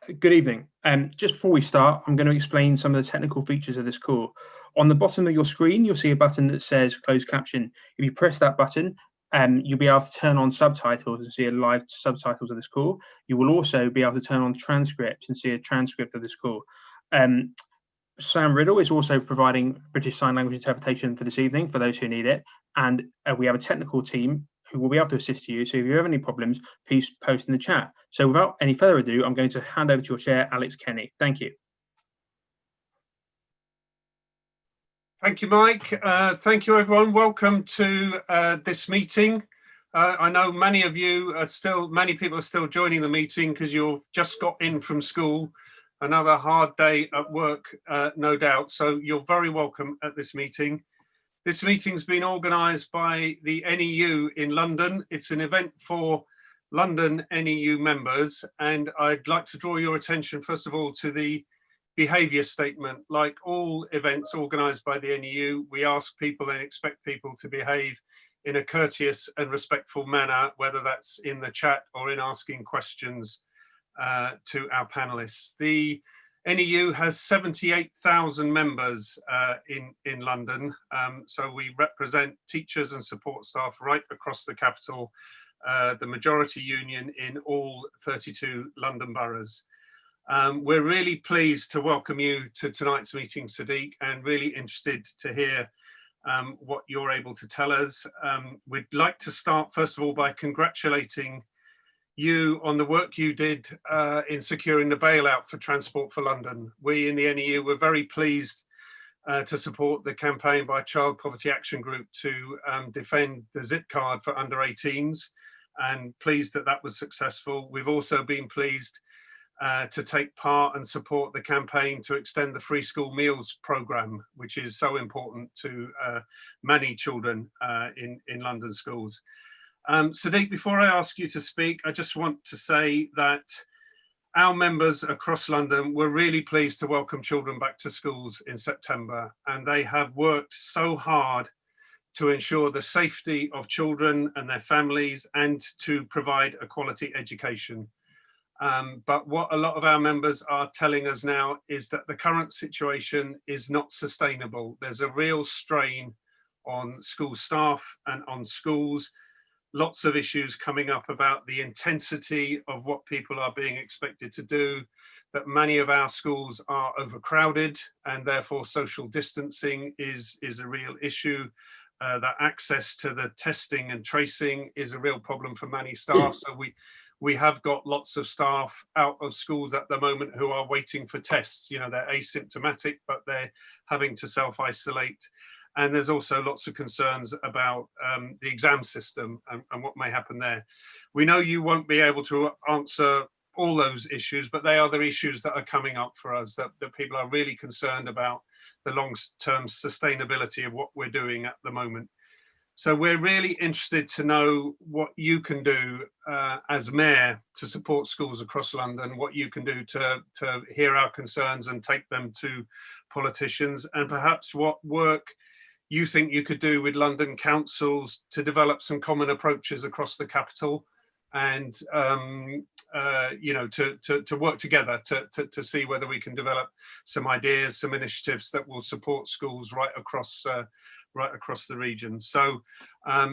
Good evening. Just before we start, I'm going to explain some of the technical features of this call. On the bottom of your screen, you'll see a button that says closed caption. If you press that button, you'll be able to turn on subtitles and see live subtitles of this call. You will also be able to turn on transcripts and see a transcript of this call. Sam Riddle is also providing British Sign Language interpretation for this evening for those who need it. And we have a technical team who will be able to assist you. So if you have any problems, please post in the chat. So without any further ado, I'm going to hand over to your chair, Alex Kenny. Thank you. Thank you, Mike. Thank you, everyone. Welcome to this meeting. I know many people are still joining the meeting because you've just got in from school. Another hard day at work, no doubt. So you're very welcome at this meeting. This meeting's been organised by the NEU in London. It's an event for London NEU members, and I'd like to draw your attention first of all to the behaviour statement. Like all events organised by the NEU, we ask people and expect people to behave in a courteous and respectful manner, whether that's in the chat or in asking questions to our panelists. The NEU has 78,000 members in London, so we represent teachers and support staff right across the capital, the majority union in all 32 London boroughs. We're really pleased to welcome you to tonight's meeting, Sadiq, and really interested to hear what you're able to tell us. We'd like to start first of all by congratulating you on the work you did in securing the bailout for Transport for London. We in the NEU were very pleased to support the campaign by Child Poverty Action Group to defend the Zip card for under 18s, and pleased that that was successful. We've also been pleased to take part and support the campaign to extend the free school meals programme, which is so important to many children in London schools. Sadiq, before I ask you to speak, I just want to say that our members across London were really pleased to welcome children back to schools in September, and they have worked so hard to ensure the safety of children and their families and to provide a quality education. But what a lot of our members are telling us now is that the current situation is not sustainable. There's a real strain on school staff and on schools. Lots of issues coming up about the intensity of what people are being expected to do, that many of our schools are overcrowded and therefore social distancing is a real issue, that access to the testing and tracing is a real problem for many staff. So we have got lots of staff out of schools at the moment who are waiting for tests. You know, they're asymptomatic, but they're having to self-isolate. And there's also lots of concerns about the exam system and what may happen there. We know you won't be able to answer all those issues, but they are the issues that are coming up for us, that people are really concerned about the long-term sustainability of what we're doing at the moment. So we're really interested to know what you can do as mayor to support schools across London, what you can do to hear our concerns and take them to politicians, and perhaps what work you think you could do with London councils to develop some common approaches across the capital, and you know, to work together to see whether we can develop some ideas, some initiatives that will support schools right across the region. So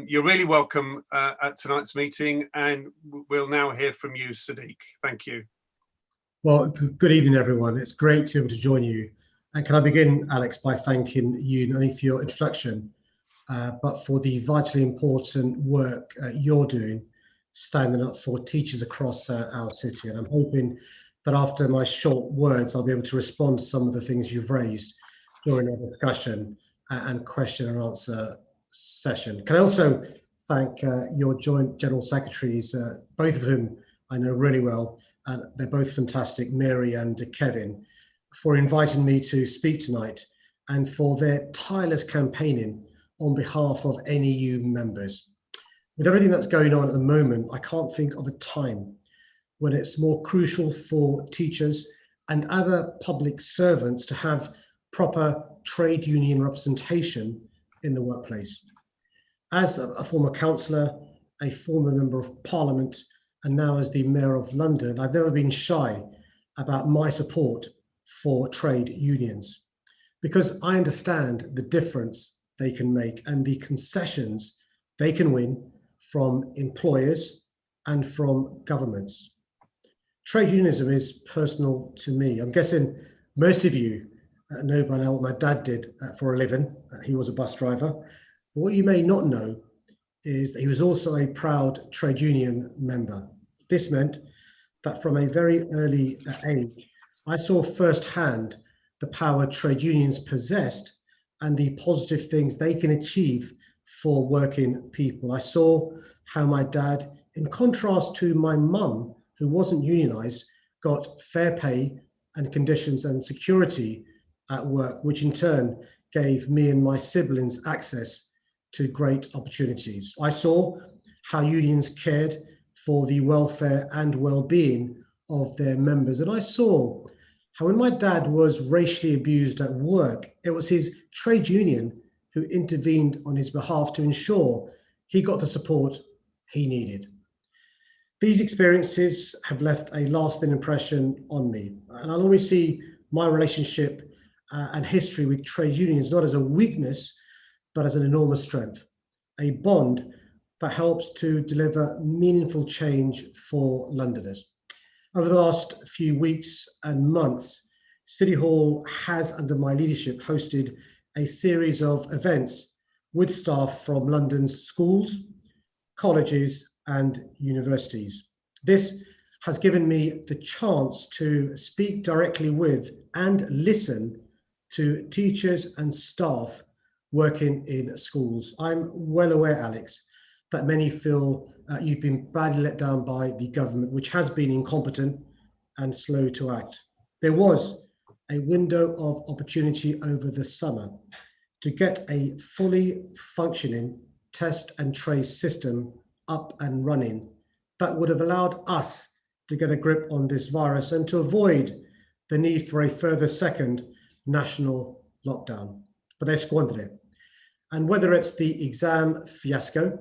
you're really welcome at tonight's meeting, and we'll now hear from you, Sadiq. Thank you. Well, good evening, everyone. It's great to be able to join you. And can I begin, Alex, by thanking you not only for your introduction, but for the vitally important work you're doing, standing up for teachers across our city. And I'm hoping that after my short words, I'll be able to respond to some of the things you've raised during our discussion and question and answer session. Can I also thank your joint general secretaries, both of whom I know really well, and they're both fantastic, Mary and Kevin, for inviting me to speak tonight and for their tireless campaigning on behalf of NEU members. With everything that's going on at the moment, I can't think of a time when it's more crucial for teachers and other public servants to have proper trade union representation in the workplace. As a former councillor, a former member of parliament, and now as the mayor of London, I've never been shy about my support for trade unions, because I understand the difference they can make and the concessions they can win from employers and from governments. Trade unionism is personal to me. I'm guessing most of you know by now what my dad did for a living. He was a bus driver. What you may not know is that he was also a proud trade union member. This meant that from a very early age, I saw firsthand the power trade unions possessed and the positive things they can achieve for working people. I saw how my dad, in contrast to my mum, who wasn't unionized, got fair pay and conditions and security at work, which in turn gave me and my siblings access to great opportunities. I saw how unions cared for the welfare and well-being of their members. And I saw how when my dad was racially abused at work, it was his trade union who intervened on his behalf to ensure he got the support he needed. These experiences have left a lasting impression on me, and I'll always see my relationship and history with trade unions not as a weakness, but as an enormous strength, a bond that helps to deliver meaningful change for Londoners. Over the last few weeks and months, City Hall has, under my leadership, hosted a series of events with staff from London's schools, colleges, and universities. This has given me the chance to speak directly with and listen to teachers and staff working in schools. I'm well aware, Alex, that many feel you've been badly let down by the government, which has been incompetent and slow to act. There was a window of opportunity over the summer to get a fully functioning test and trace system up and running that would have allowed us to get a grip on this virus and to avoid the need for a further second national lockdown. But they squandered it. And whether it's the exam fiasco,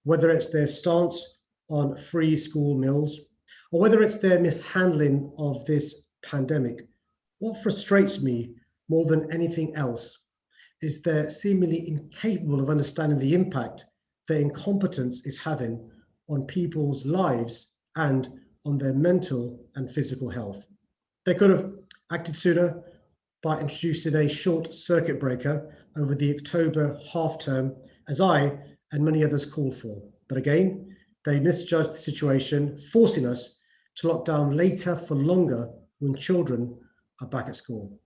whether it's their stance on free school meals, or whether it's their mishandling of this pandemic, what frustrates me more than anything else is they're seemingly incapable of understanding the impact their incompetence is having on people's lives and on their mental and physical health. They could have acted sooner by introducing a short circuit breaker over the October half term, as I and many others called for. But again, they misjudged the situation, forcing us to lock down later for longer when children are back at school.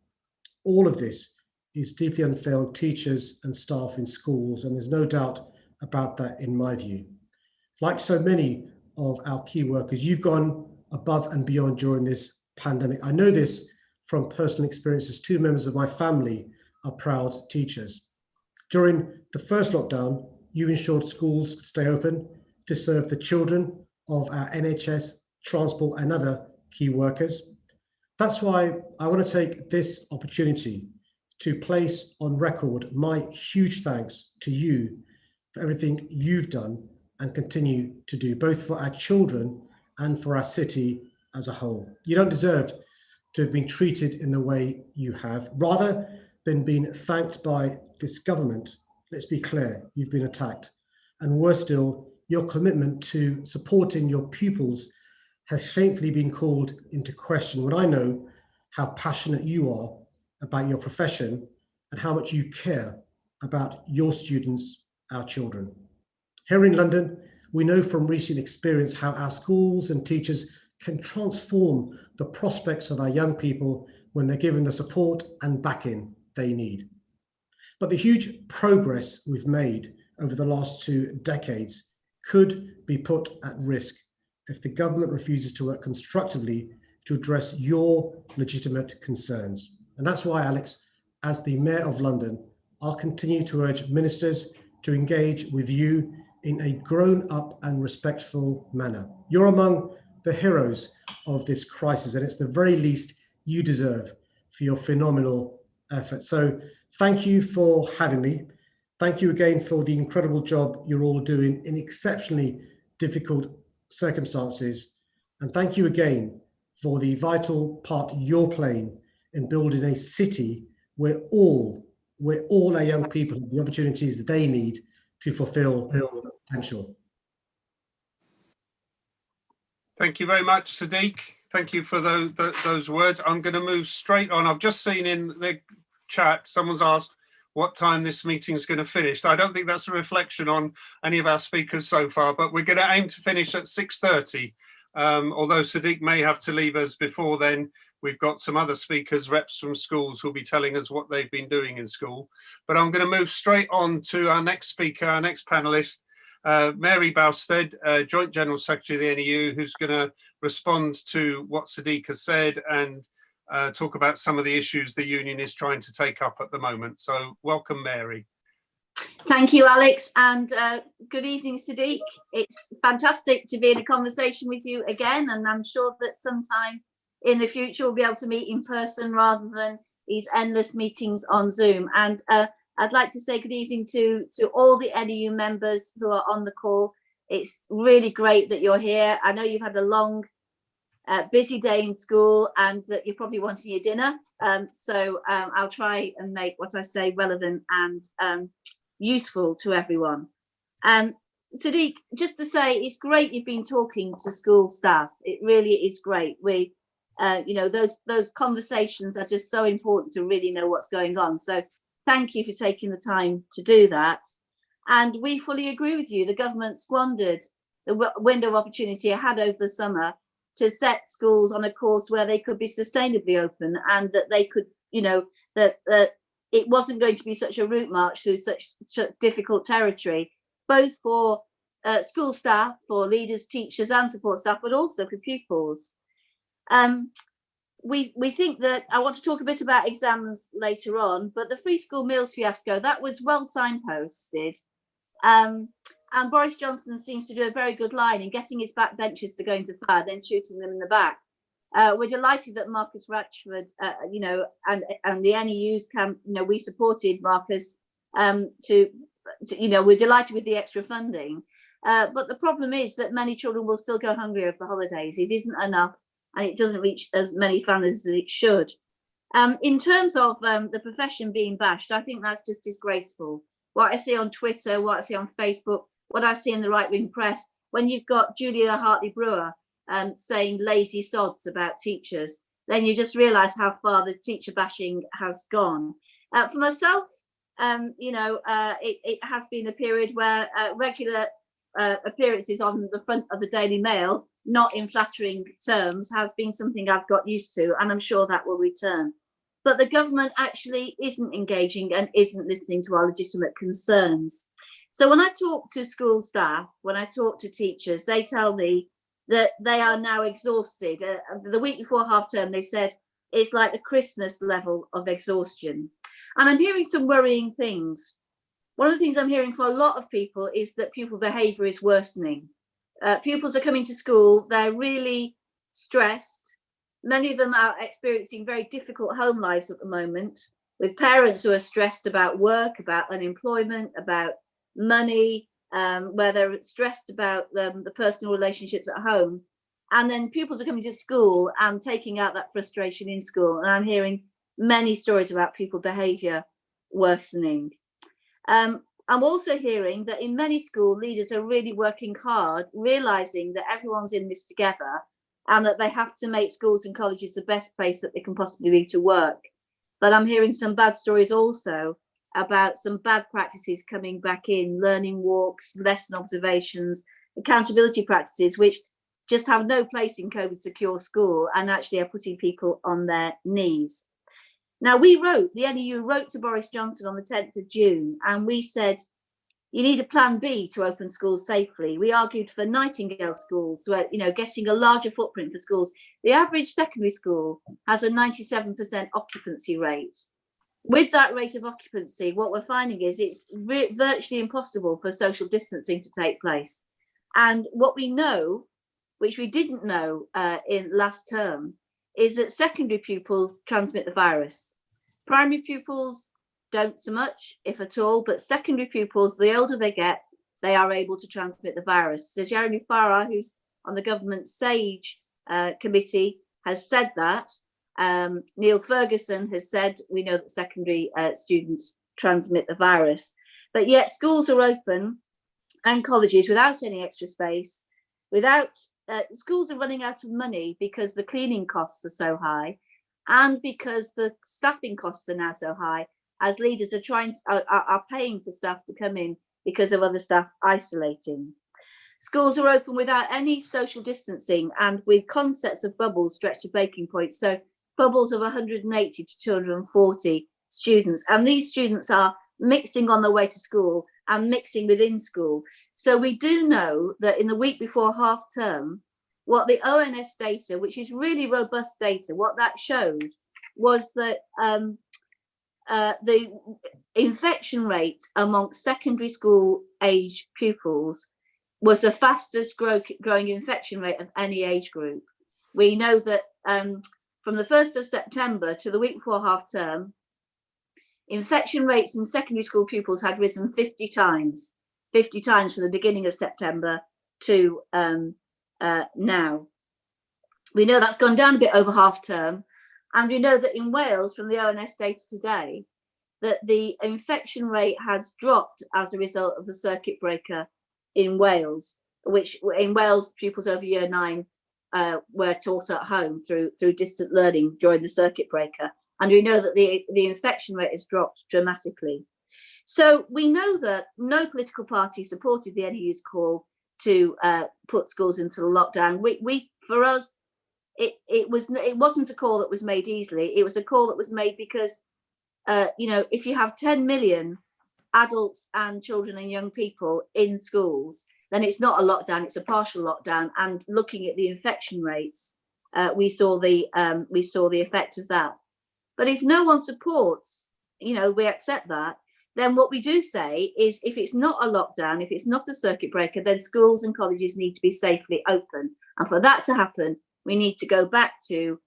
All of this is deeply unfair on teachers and staff in schools, and there's no doubt about that in my view. Like so many of our key workers, you've gone above and beyond during this pandemic. I know this from personal experiences. Two members of my family are proud teachers. During the first lockdown, you ensured schools could stay open to serve the children of our NHS, transport, and other key workers. That's why I want to take this opportunity to place on record my huge thanks to you for everything you've done and continue to do, both for our children and for our city as a whole. You don't deserve to have been treated in the way you have. Rather than being thanked by this government, let's be clear, you've been attacked. And worse still, your commitment to supporting your pupils has shamefully been called into question, when I know how passionate you are about your profession and how much you care about your students, our children. Here in London, we know from recent experience how our schools and teachers can transform the prospects of our young people when they're given the support and backing they need. But the huge progress we've made over the last 2 decades could be put at risk if the government refuses to work constructively to address your legitimate concerns. And that's why, Alex, as the Mayor of London, I'll continue to urge ministers to engage with you in a grown-up and respectful manner. You're among the heroes of this crisis, and it's the very least you deserve for your phenomenal effort. So thank you for having me. Thank you again for the incredible job you're all doing in exceptionally difficult circumstances. And thank you again for the vital part you're playing in building a city where all our young people have the opportunities that they need to fulfill their potential. Thank you very much, Sadiq. Thank you for those words. I'm going to move straight on. I've just seen in the chat, someone's asked what time this meeting is going to finish. I don't think that's a reflection on any of our speakers so far, but we're going to aim to finish at 6:30. Although Sadiq may have to leave us before then. We've got some other speakers, reps from schools, who'll be telling us what they've been doing in school. But I'm going to move straight on to our next speaker, our next panelist, Mary Bousted, Joint General Secretary of the NEU, who's going to respond to what Sadiq has said and talk about some of the issues the union is trying to take up at the moment. So welcome, Mary. Thank you, Alex, and good evening, Sadiq. It's fantastic to be in a conversation with you again, and I'm sure that sometime in the future we'll be able to meet in person rather than these endless meetings on Zoom. And I'd like to say good evening to all the NEU members who are on the call. It's really great that you're here. I know you've had a long, busy day in school and that you're probably wanting your dinner. So I'll try and make what I say relevant and useful to everyone. Sadiq, just to say, it's great you've been talking to school staff. It really is great. We, you know, those conversations are just so important to really know what's going on. So thank you for taking the time to do that. And we fully agree with you. The government squandered the window of opportunity it had over the summer to set schools on a course where they could be sustainably open, and that they could, you know, that it wasn't going to be such a route march through such difficult territory, both for school staff, for leaders, teachers and support staff, but also for pupils. We think that, I want to talk a bit about exams later on, but the free school meals fiasco, that was well signposted. And Boris Johnson seems to do a very good line in getting his backbenchers to go into fire, then shooting them in the back. We're delighted that Marcus Ratchford, you know, and the NEU's camp, you know, we supported Marcus to, you know, we're delighted with the extra funding. But the problem is that many children will still go hungry over the holidays. It isn't enough, and it doesn't reach as many families as it should. In terms of the profession being bashed, I think that's just disgraceful. What I see on Twitter, what I see on Facebook, what I see in the right-wing press, when you've got Julia Hartley-Brewer saying lazy sods about teachers, then you just realise how far the teacher bashing has gone. For myself, you know, it has been a period where regular appearances on the front of the Daily Mail, not in flattering terms, has been something I've got used to, and I'm sure that will return. But the government actually isn't engaging and isn't listening to our legitimate concerns. So when I talk to school staff, when I talk to teachers, they tell me that they are now exhausted. The week before half term, they said it's like the Christmas level of exhaustion. And I'm hearing some worrying things. One of the things I'm hearing for a lot of people is that pupil behaviour is worsening. Pupils are coming to school, they're really stressed. Many of them are experiencing very difficult home lives at the moment, with parents who are stressed about work, about unemployment, about money, where they're stressed about the personal relationships at home. And then pupils are coming to school and taking out that frustration in school. And I'm hearing many stories about pupil behaviour worsening. I'm also hearing that in many school, leaders are really working hard, realising that everyone's in this together and that they have to make schools and colleges the best place that they can possibly be to work. But I'm hearing some bad stories also about some bad practices coming back in, learning walks, lesson observations, accountability practices, which just have no place in COVID secure school and actually are putting people on their knees. Now, the NEU wrote to Boris Johnson on the 10th of June, and we said, you need a plan B to open schools safely. We argued for Nightingale schools, so, you know, getting a larger footprint for schools. The average secondary school has a 97% occupancy rate. With that rate of occupancy, what we're finding is it's virtually impossible for social distancing to take place. And what we know, which we didn't know in last term, is that secondary pupils transmit the virus. Primary pupils don't so much, if at all, but secondary pupils, the older they get, they are able to transmit the virus. So Jeremy Farrar, who's on the government SAGE committee, has said that. Neil Ferguson has said we know that secondary students transmit the virus, but yet schools are open and colleges without any extra space, without schools are running out of money because the cleaning costs are so high, and because the staffing costs are now so high, as leaders are are paying for staff to come in because of other staff isolating. Schools are open without any social distancing and with concepts of bubbles stretched to breaking point. So bubbles of 180 to 240 students, and these students are mixing on their way to school and mixing within school. So we do know that in the week before half term, what the ONS data, which is really robust data, what that showed was that the infection rate amongst secondary school age pupils was the fastest growing infection rate of any age group. We know that from the 1st of September to the week before half term, infection rates in secondary school pupils had risen 50 times from the beginning of September to now. We know that's gone down a bit over half term, and we know that in Wales, from the ONS data today, that the infection rate has dropped as a result of the circuit breaker in Wales, which in Wales pupils over year 9 were taught at home through distant learning during the circuit breaker, and we know that the infection rate has dropped dramatically. So we know that no political party supported the NEU's call to put schools into the lockdown. For us, it wasn't a call that was made easily. It was a call that was made because if you have 10 million adults and children and young people in schools, then it's not a lockdown, it's a partial lockdown. And looking at the infection rates, we saw the effect of that. But if no one supports, we accept that, then what we do say is if it's not a lockdown, if it's not a circuit breaker, then schools and colleges need to be safely open. And for that to happen, we need to go back to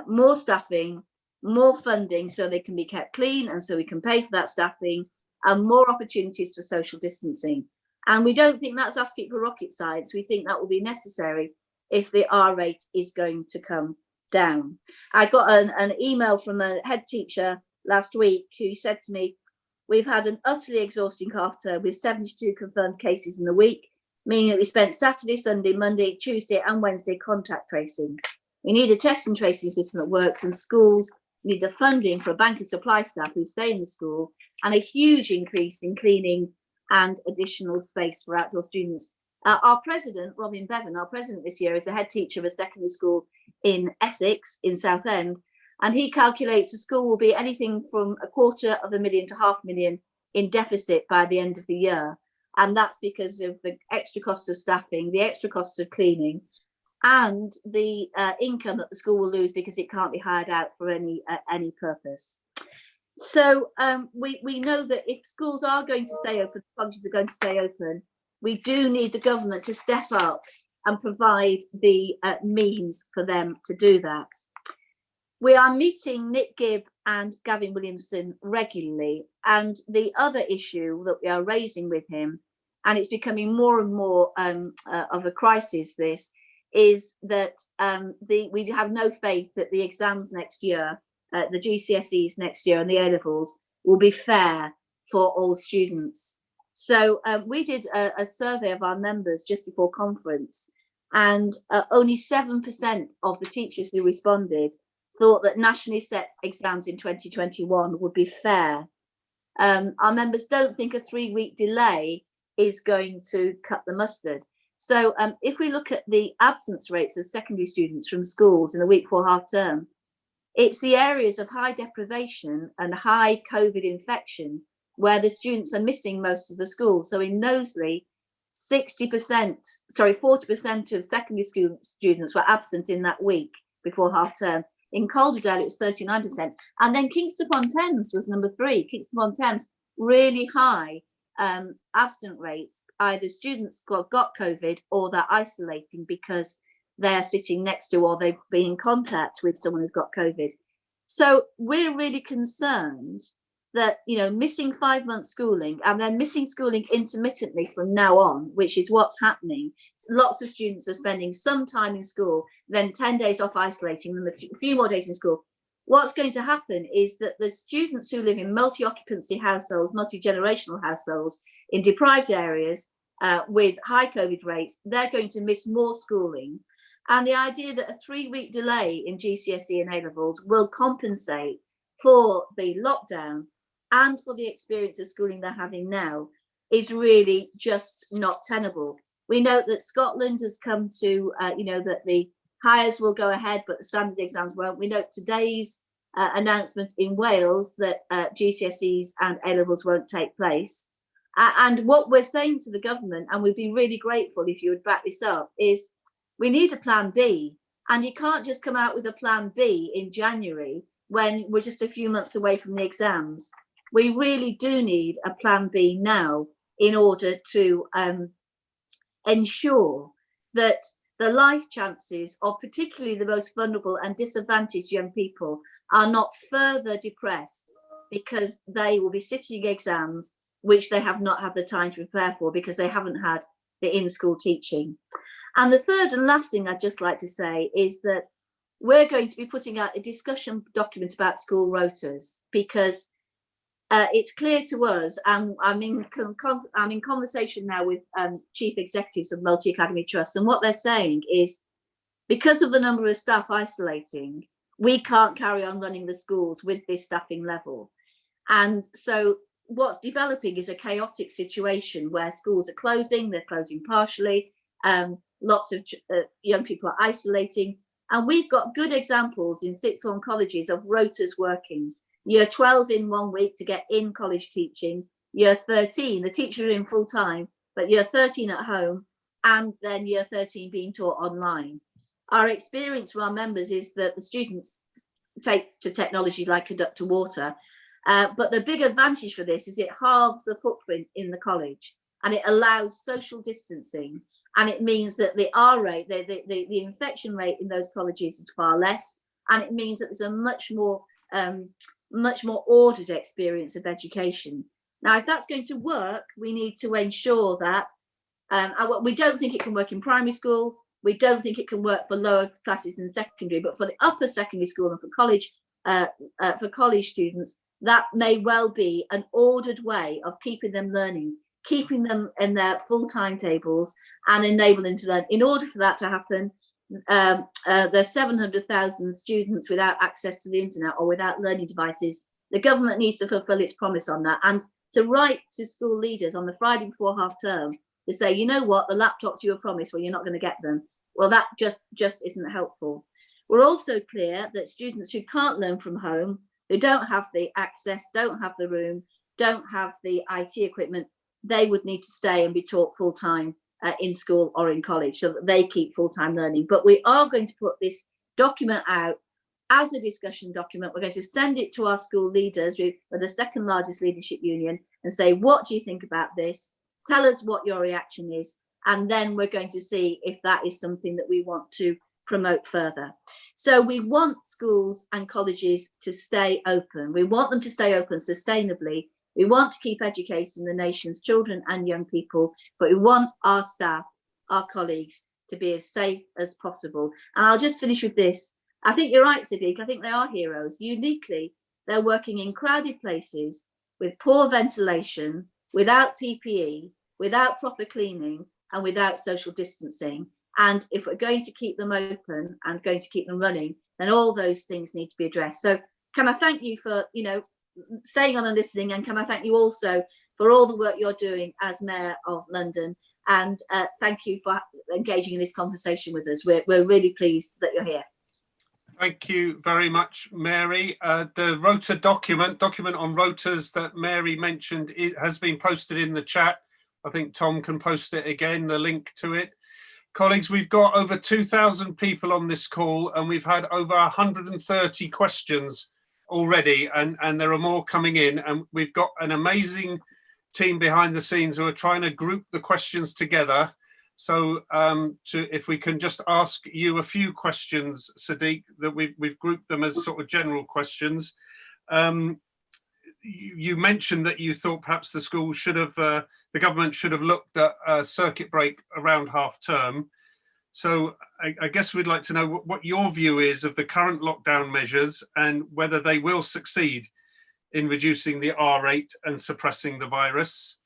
more staffing, more funding so they can be kept clean and so we can pay for that staffing, and more opportunities for social distancing. And we don't think that's asking for rocket science. We think that will be necessary if the R rate is going to come down. I got an email from a head teacher last week who said to me, we've had an utterly exhausting half term with 72 confirmed cases in the week, meaning that we spent Saturday, Sunday, Monday, Tuesday and Wednesday contact tracing. We need a test and tracing system that works, and schools need the funding for a bank of supply staff who stay in the school, and a huge increase in cleaning and additional space for outdoor students. Our president, Robin Bevan, our president this year, is a head teacher of a secondary school in Essex, in Southend, and he calculates the school will be anything from $250,000 to $500,000 in deficit by the end of the year. And that's because of the extra cost of staffing, the extra cost of cleaning, and the income that the school will lose because it can't be hired out for any purpose. So we know that if schools are going to stay open, colleges are going to stay open, we do need the government to step up and provide the means for them to do that. We are meeting Nick Gibb and Gavin Williamson regularly, and the other issue that we are raising with him, and it's becoming more and more of a crisis, this is that we have no faith that the exams next year, the GCSEs next year and the A-levels will be fair for all students. So we did a survey of our members just before conference, and only 7% of the teachers who responded thought that nationally set exams in 2021 would be fair. Our members don't think a 3-week delay is going to cut the mustard. So if we look at the absence rates of secondary students from schools in the week before half term, it's the areas of high deprivation and high COVID infection where the students are missing most of the school. So in Knowsley, 40% of secondary school students were absent in that week before half term. In Calderdale, it was 39%. And then Kingston upon Thames was number 3. Kingston upon Thames, really high absent rates. Either students got COVID or they're isolating because they're sitting next to or they've been in contact with someone who's got COVID. So we're really concerned that, you know, missing 5 months schooling and then missing schooling intermittently from now on, which is what's happening. Lots of students are spending some time in school, then 10 days off isolating, then a few more days in school. What's going to happen is that the students who live in multi-occupancy households, multi-generational households in deprived areas with high COVID rates, they're going to miss more schooling. And the idea that a 3-week delay in GCSE and A-levels will compensate for the lockdown and for the experience of schooling they're having now is really just not tenable. We note that Scotland has come to, you know, that the hires will go ahead, but the standard exams won't. We note today's announcement in Wales that GCSEs and A-levels won't take place. And what we're saying to the government, and we'd be really grateful if you would back this up, is we need a plan B. And you can't just come out with a plan B in January when we're just a few months away from the exams. We really do need a plan B now in order to ensure that the life chances of particularly the most vulnerable and disadvantaged young people are not further depressed because they will be sitting exams which they have not had the time to prepare for because they haven't had the in-school teaching. And the third and last thing I'd just like to say is that we're going to be putting out a discussion document about school rotas because it's clear to us, and I'm in conversation now with chief executives of multi-academy trusts, and what they're saying is because of the number of staff isolating, we can't carry on running the schools with this staffing level. And so what's developing is a chaotic situation where schools are closing, they're closing partially, lots of young people are isolating, and we've got good examples in sixth form colleges of rotas working. Year 12 in 1 week to get in college teaching, year 13, the teacher in full time, but year 13 at home, and then year 13 being taught online. Our experience from our members is that the students take to technology like Conductor Water, but the big advantage for this is it halves the footprint in the college and it allows social distancing, and it means that the R rate, the infection rate in those colleges is far less, and it means that there's a much more ordered experience of education. Now, if that's going to work, we need to ensure that we don't think it can work in primary school. We don't think it can work for lower classes in secondary, but for the upper secondary school and for college students, that may well be an ordered way of keeping them learning, keeping them in their full timetables and enabling them to learn. In order for that to happen, there's 700,000 students without access to the internet or without learning devices. The government needs to fulfill its promise on that, and to write to school leaders on the Friday before half term to say, you know what, the laptops you were promised, well, you're not going to get them. Well, that just isn't helpful. We're also clear that students who can't learn from home, who don't have the access, don't have the room, don't have the IT equipment, they would need to stay and be taught full time in school or in college so that they keep full-time learning. But we are going to put this document out as a discussion document. We're going to send it to our school leaders, we're the second largest leadership union, and say, what do you think about this? Tell us what your reaction is. And then we're going to see if that is something that we want to promote further. So we want schools and colleges to stay open. We want them to stay open sustainably. We want to keep educating the nation's children and young people, but we want our staff, our colleagues, to be as safe as possible. And I'll just finish with this. I think you're right, Sadiq. I think they are heroes. Uniquely, they're working in crowded places with poor ventilation, without PPE, without proper cleaning, and without social distancing. And if we're going to keep them open and going to keep them running, then all those things need to be addressed. So can I thank you for, staying on and listening, and can I thank you also for all the work you're doing as Mayor of London, and thank you for engaging in this conversation with us. We're really pleased that you're here. Thank you very much, Mary. The rota document on rotas that Mary mentioned has been posted in the chat. I think Tom can post it again, the link to it. Colleagues, we've got over 2,000 people on this call, and we've had over 130 questions already, and there are more coming in, and we've got an amazing team behind the scenes who are trying to group the questions together. So if we can just ask you a few questions, Sadiq, that we've grouped them as sort of general questions. you mentioned that you thought perhaps the school should have, the government should have looked at a circuit break around half term. So I guess we'd like to know what your view is of the current lockdown measures and whether they will succeed in reducing the R rate and suppressing the virus.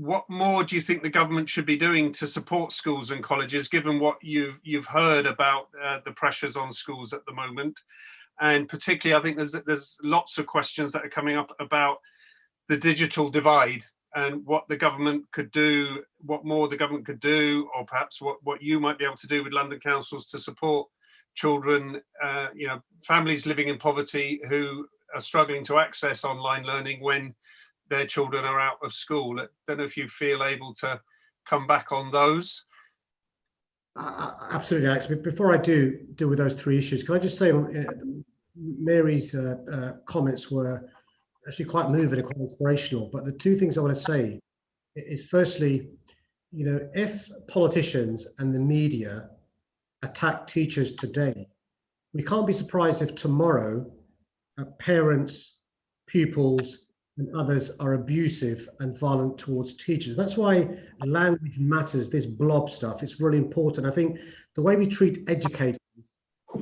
What more do you think the government should be doing to support schools and colleges, given what you've heard about the pressures on schools at the moment? And particularly, I think there's lots of questions that are coming up about the digital divide and what the government could do, what more the government could do, or perhaps what you might be able to do with London councils to support children, families living in poverty who are struggling to access online learning when their children are out of school. I don't know if you feel able to come back on those. Absolutely, Alex. Before I deal with those three issues, can I just say Mary's comments were actually quite moving and quite inspirational. But the two things I want to say is, firstly, if politicians and the media attack teachers today, we can't be surprised if tomorrow parents, pupils, and others are abusive and violent towards teachers. That's why language matters, this blob stuff. It's really important. I think the way we treat educators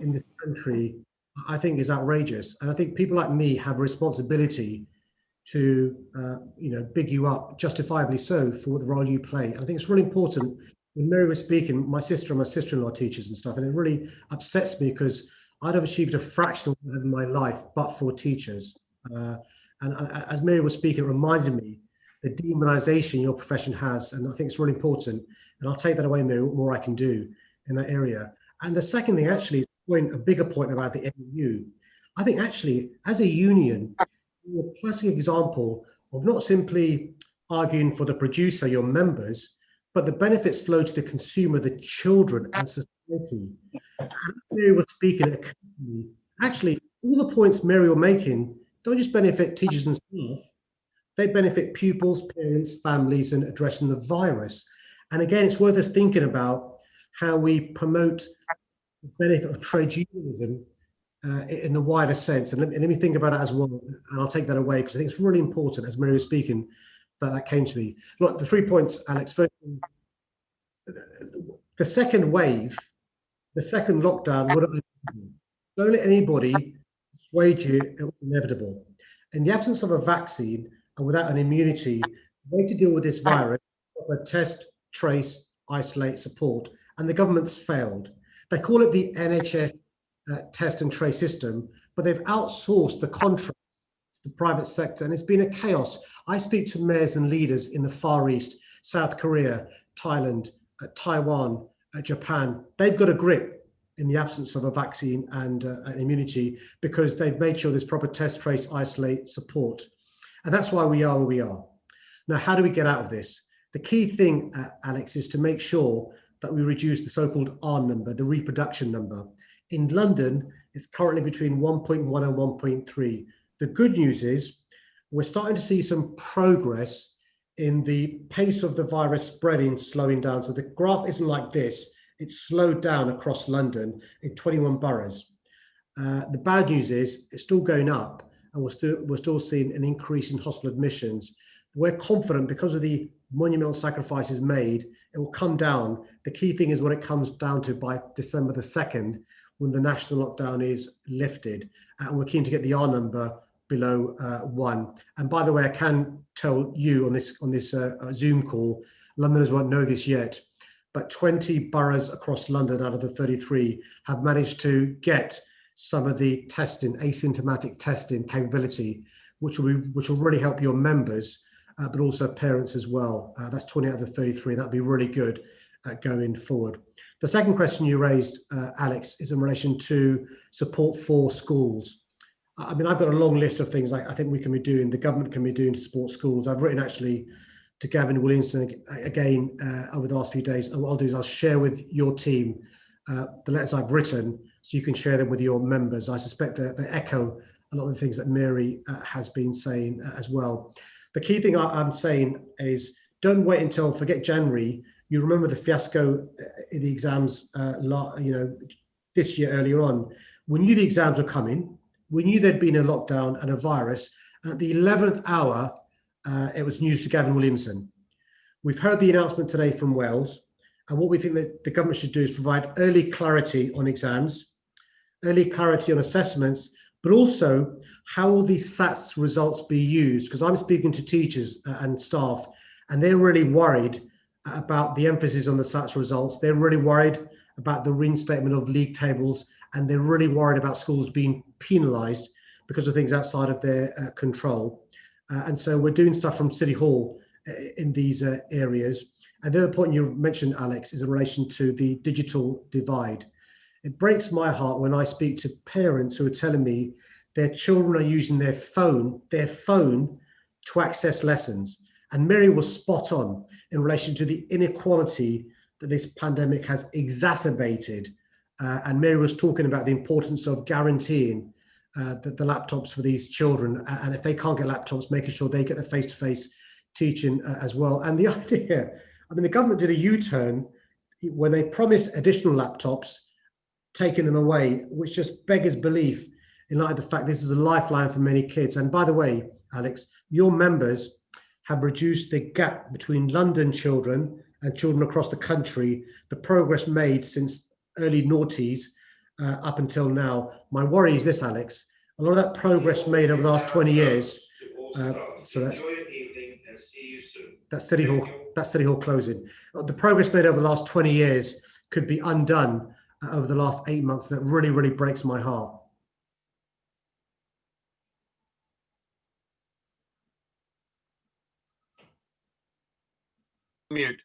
in this country, I think, is outrageous. And I think people like me have a responsibility to, big you up, justifiably so, for the role you play. And I think it's really important. When Mary was speaking, my sister and my sister-in-law are teachers and stuff, and it really upsets me because I'd have achieved a fraction of my life but for teachers. And as Mary was speaking, it reminded me the demonization your profession has, and I think it's really important. And I'll take that away, Mary, what more I can do in that area. And the second thing actually is a bigger point about the NEU. I think actually, as a union, you're a classic example of not simply arguing for the producer, your members, but the benefits flow to the consumer, the children and society. And Mary was speaking, actually, all the points Mary was making don't just benefit teachers and staff, they benefit pupils, parents, families, and addressing the virus. And again, it's worth us thinking about how we promote the benefit of trade unionism in the wider sense. And let me think about that as well. And I'll take that away because I think it's really important, as Mary was speaking, that came to me. Look, the 3 points, Alex. First, the second wave, the second lockdown, don't let anybody persuade you it was inevitable. In the absence of a vaccine and without an immunity, the way to deal with this virus is test, trace, isolate, support, and the government's failed. They call it the NHS test and trace system, but they've outsourced the contract to the private sector, and it's been a chaos. I speak to mayors and leaders in the Far East, South Korea, Thailand, Taiwan, Japan. They've got a grip in the absence of a vaccine and an immunity because they've made sure there's proper test, trace, isolate, support. And that's why we are where we are. Now, how do we get out of this? The key thing, Alex, is to make sure that we reduce the so-called R number, the reproduction number. In London, it's currently between 1.1 and 1.3. The good news is we're starting to see some progress in the pace of the virus spreading, slowing down. So the graph isn't like this. It's slowed down across London in 21 boroughs. The bad news is it's still going up, and we're still seeing an increase in hospital admissions. We're confident because of the monumental sacrifices made, it will come down. The key thing is what it comes down to by December the 2nd, when the national lockdown is lifted. And we're keen to get the R number below 1. And by the way, I can tell you on this Zoom call, Londoners won't know this yet, but 20 boroughs across London out of the 33 have managed to get some of the testing, asymptomatic testing capability, which will really help your members, but also parents as well. That's 20 out of the 33. That'd be really good going forward. The second question you raised, Alex, is in relation to support for schools. I mean, I've got a long list of things I think we can be doing, the government can be doing to support schools. I've written actually to Gavin Williamson again over the last few days. And what I'll do is I'll share with your team the letters I've written so you can share them with your members. I suspect they echo a lot of the things that Mary has been saying as well. The key thing I'm saying is don't wait until, forget January. You remember the fiasco in the exams, this year earlier on. We knew the exams were coming. we knew there'd been a lockdown and a virus. And at the 11th hour, it was news to Gavin Williamson. We've heard the announcement today from Wales. And what we think that the government should do is provide early clarity on exams, early clarity on assessments, but also how will these SATs results be used? Because I'm speaking to teachers and staff, and they're really worried about the emphasis on the SATs results. They're really worried about the reinstatement of league tables, and they're really worried about schools being penalised because of things outside of their control. And so we're doing stuff from City Hall in these areas. And the other point you mentioned, Alex, is in relation to the digital divide. It breaks my heart when I speak to parents who are telling me their children are using their phone to access lessons. And Mary was spot on in relation to the inequality that this pandemic has exacerbated. And Mary was talking about the importance of guaranteeing the laptops for these children. And if they can't get laptops, making sure they get the face-to-face teaching as well. And the idea, I mean, the government did a U-turn when they promised additional laptops, taking them away, which just beggars belief in light of the fact this is a lifeline for many kids. And by the way, Alex, your members have reduced the gap between London children and children across the country, the progress made since early noughties up until now. My worry is this, Alex, a lot of that progress made over the last 20 years, so that's City Hall closing. The progress made over the last 20 years could be undone over the last 8 months. That really, really breaks my heart. Mute.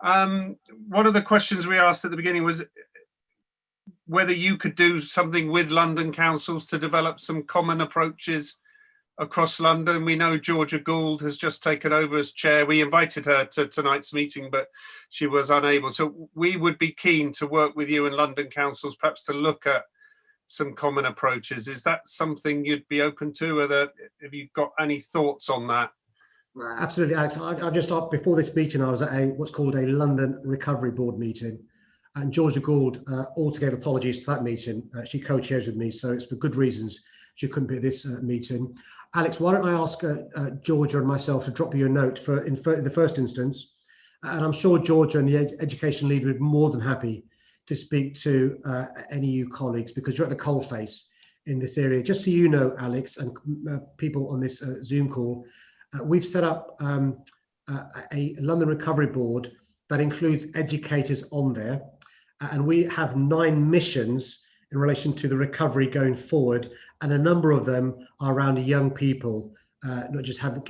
One of the questions we asked at the beginning was whether you could do something with London councils to develop some common approaches across London. We know Georgia Gould has just taken over as chair. We invited her to tonight's meeting, but she was unable. So we would be keen to work with you and London councils, perhaps to look at some common approaches. Is that something you'd be open to? Have you got any thoughts on that? Absolutely, Alex. I just, before this meeting, I was at what's called a London Recovery Board meeting, and Georgia Gould also gave apologies to that meeting. She co-chairs with me, so it's for good reasons she couldn't be at this meeting. Alex, why don't I ask Georgia and myself to drop you a note in the first instance, and I'm sure Georgia and the education leader would be more than happy to speak to any of you colleagues, because you're at the coalface in this area. Just so you know, Alex, and people on this Zoom call, we've set up a London Recovery Board that includes educators on there, and we have 9 missions in relation to the recovery going forward, and a number of them are around young people, not just having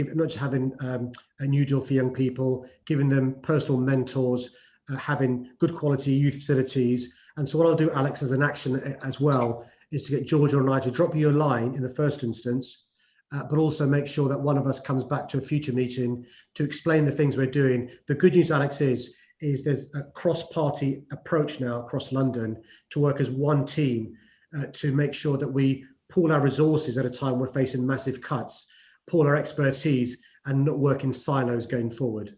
a new deal for young people, giving them personal mentors, having good quality youth facilities. And so what I'll do, Alex, as an action as well, is to get Georgia and I to drop you a line in the first instance, but also make sure that one of us comes back to a future meeting to explain the things we're doing. The good news, Alex, is there's a cross-party approach now across London to work as one team to make sure that we pool our resources at a time we're facing massive cuts, pool our expertise, and not work in silos going forward.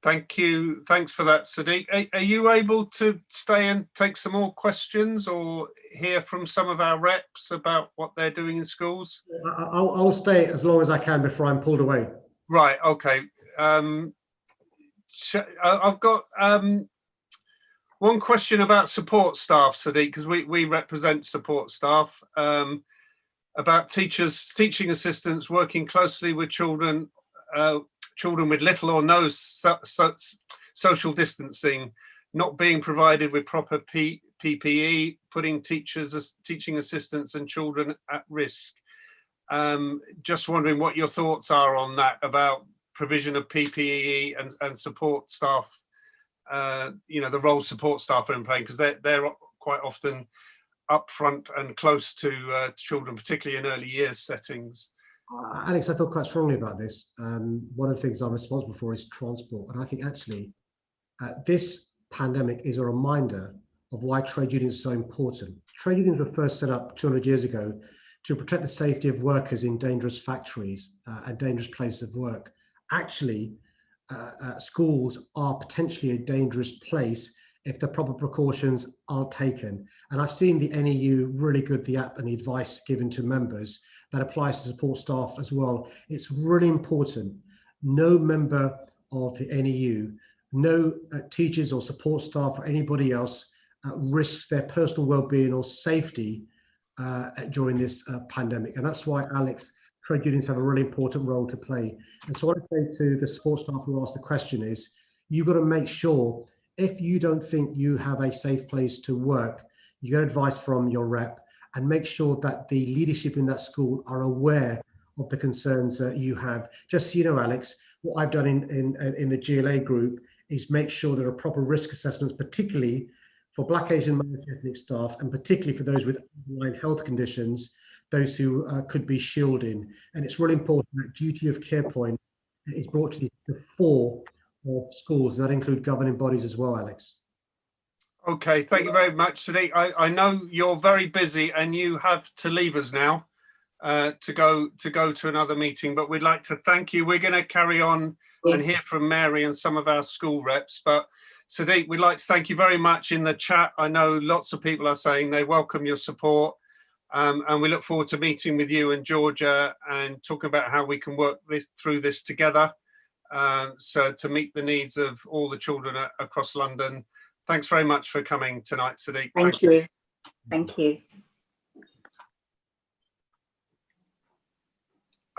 Thank you. Thanks for that, Sadiq. Are you able to stay and take some more questions or hear from some of our reps about what they're doing in schools? I'll stay as long as I can before I'm pulled away. Right, okay. I've got one question about support staff, Sadiq, because we represent support staff, about teachers, teaching assistants working closely with children with little or no social distancing, not being provided with proper PPE, putting teachers, teaching assistants and children at risk. Just wondering what your thoughts are on that, about provision of PPE and support staff, the role support staff are in playing, because they're quite often upfront and close to children, particularly in early years settings. Alex, I feel quite strongly about this. One of the things I'm responsible for is transport. And I think actually this pandemic is a reminder of why trade unions are so important. Trade unions were first set up 200 years ago to protect the safety of workers in dangerous factories and dangerous places of work. Actually, schools are potentially a dangerous place if the proper precautions aren't taken. And I've seen the NEU really good, the app and the advice given to members that applies to support staff as well. It's really important. No member of the NEU, no teachers or support staff or anybody else risks their personal well-being or safety during this pandemic. And that's why, Alex, trade unions have a really important role to play. And so what I say to the support staff who asked the question is, you've got to make sure, if you don't think you have a safe place to work, you get advice from your rep, and make sure that the leadership in that school are aware of the concerns that you have. Just so you know, Alex, what I've done in the GLA group is make sure there are proper risk assessments, particularly for Black, Asian, ethnic staff, and particularly for those with underlying health conditions, those who could be shielding. And it's really important that duty of care point is brought to the fore of schools. That include governing bodies as well, Alex. Okay, thank you very much, Sadiq. I know you're very busy and you have to leave us now to go to another meeting, but we'd like to thank you. We're going to carry on and hear from Mary and some of our school reps, but Sadiq, we'd like to thank you very much in the chat. I know lots of people are saying they welcome your support, and we look forward to meeting with you and Georgia and talking about how we can work through this together, so to meet the needs of all the children across London. Thanks very much for coming tonight, Sadiq. Thank you. Thank you.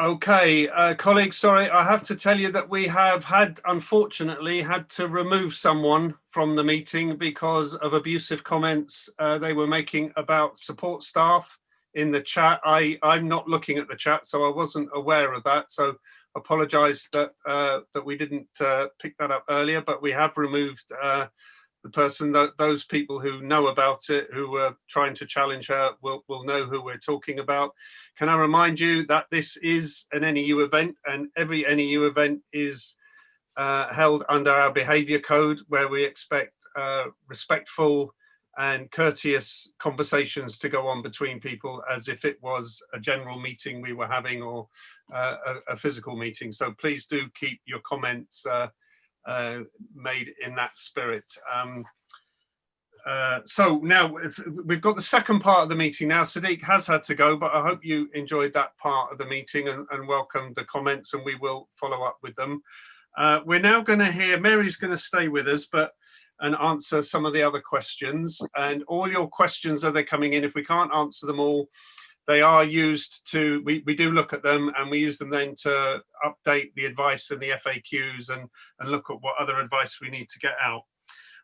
Okay, colleagues, sorry, I have to tell you that we have unfortunately had to remove someone from the meeting because of abusive comments they were making about support staff in the chat. I'm not looking at the chat, so I wasn't aware of that. So apologise that we didn't pick that up earlier, but we have removed the person. Those people who know about it, who were trying to challenge her, will know who we're talking about. Can I remind you that this is an NEU event, and every NEU event is held under our behaviour code, where we expect respectful and courteous conversations to go on between people as if it was a general meeting we were having, or a physical meeting. So please do keep your comments made in that spirit. So now we've got the second part of the meeting now. Sadiq has had to go, but I hope you enjoyed that part of the meeting and welcomed the comments, and we will follow up with them. We're now going to hear, Mary's going to stay with us and answer some of the other questions, and all your questions as they're coming in, if we can't answer them all, they are used to, we do look at them, and we use them then to update the advice and the FAQs and look at what other advice we need to get out.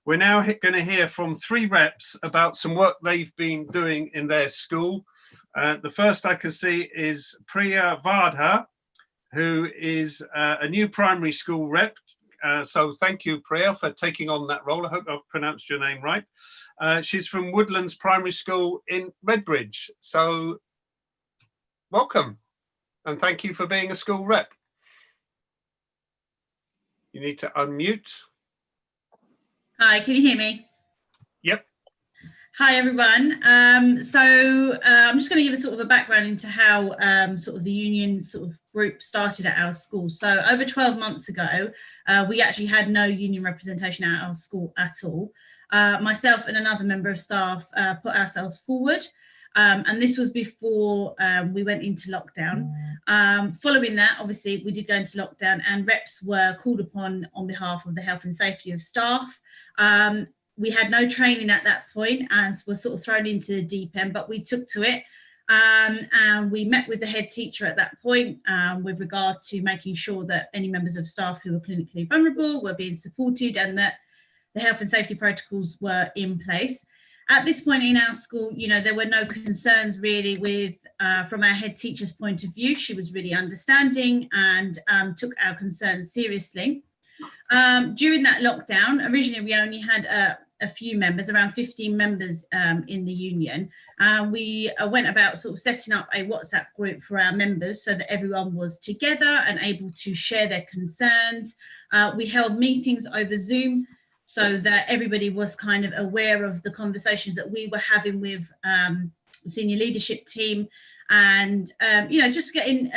We're now going to hear from 3 reps about some work they've been doing in their school. The first I can see is Priya Vardha, who is a new primary school rep. So thank you, Priya, for taking on that role. I hope I've pronounced your name right. She's from Woodlands Primary School in Redbridge. So welcome, and thank you for being a school rep. You need to unmute. Hi, can you hear me? Yep. Hi, everyone. I'm just going to give a sort of a background into how sort of the union sort of group started at our school. So over 12 months ago, we actually had no union representation at our school at all. Myself and another member of staff put ourselves forward. And this was before we went into lockdown. Following that, obviously, we did go into lockdown, and reps were called upon on behalf of the health and safety of staff. We had no training at that point and were sort of thrown into the deep end, but we took to it. And we met with the head teacher at that point with regard to making sure that any members of staff who were clinically vulnerable were being supported, and that the health and safety protocols were in place. At this point in our school, you know, there were no concerns really with, from our head teacher's point of view. She was really understanding and took our concerns seriously. During that lockdown, originally we only had a few members, around 15 members in the union. We went about sort of setting up a WhatsApp group for our members so that everyone was together and able to share their concerns. We held meetings over Zoom so that everybody was kind of aware of the conversations that we were having with the senior leadership team, and you know, just getting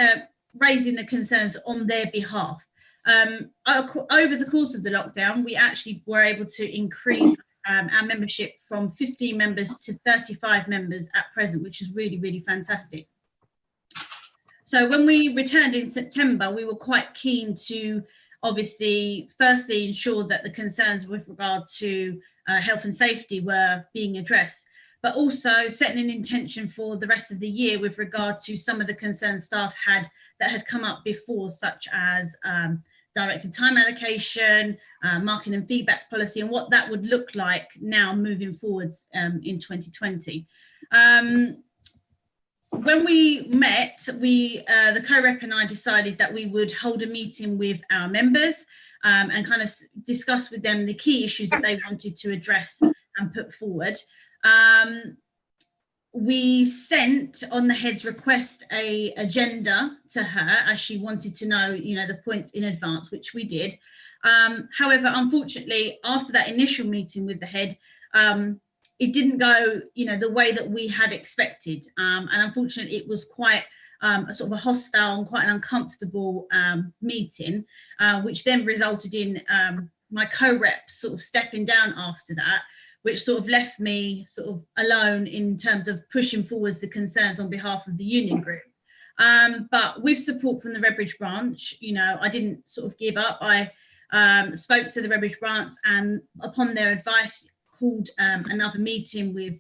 raising the concerns on their behalf. Over the course of the lockdown, we actually were able to increase our membership from 15 members to 35 members at present, which is really, really fantastic. So when we returned in September, we were quite keen to obviously, firstly, ensure that the concerns with regard to health and safety were being addressed, but also setting an intention for the rest of the year with regard to some of the concerns staff had that had come up before, such as directed time allocation, marking and feedback policy, and what that would look like now moving forwards in 2020. When we met, the co-rep and I decided that we would hold a meeting with our members and kind of discuss with them the key issues that they wanted to address and put forward. We sent, on the head's request, a agenda to her as she wanted to know, the points in advance, which we did. However, unfortunately, after that initial meeting with the head, it didn't go, the way that we had expected. And unfortunately, it was quite a sort of a hostile and quite an uncomfortable meeting, which then resulted in my co-rep sort of stepping down after that, which sort of left me sort of alone in terms of pushing forwards the concerns on behalf of the union group. But with support from the Redbridge branch, I didn't sort of give up. I spoke to the Redbridge branch and upon their advice, called another meeting with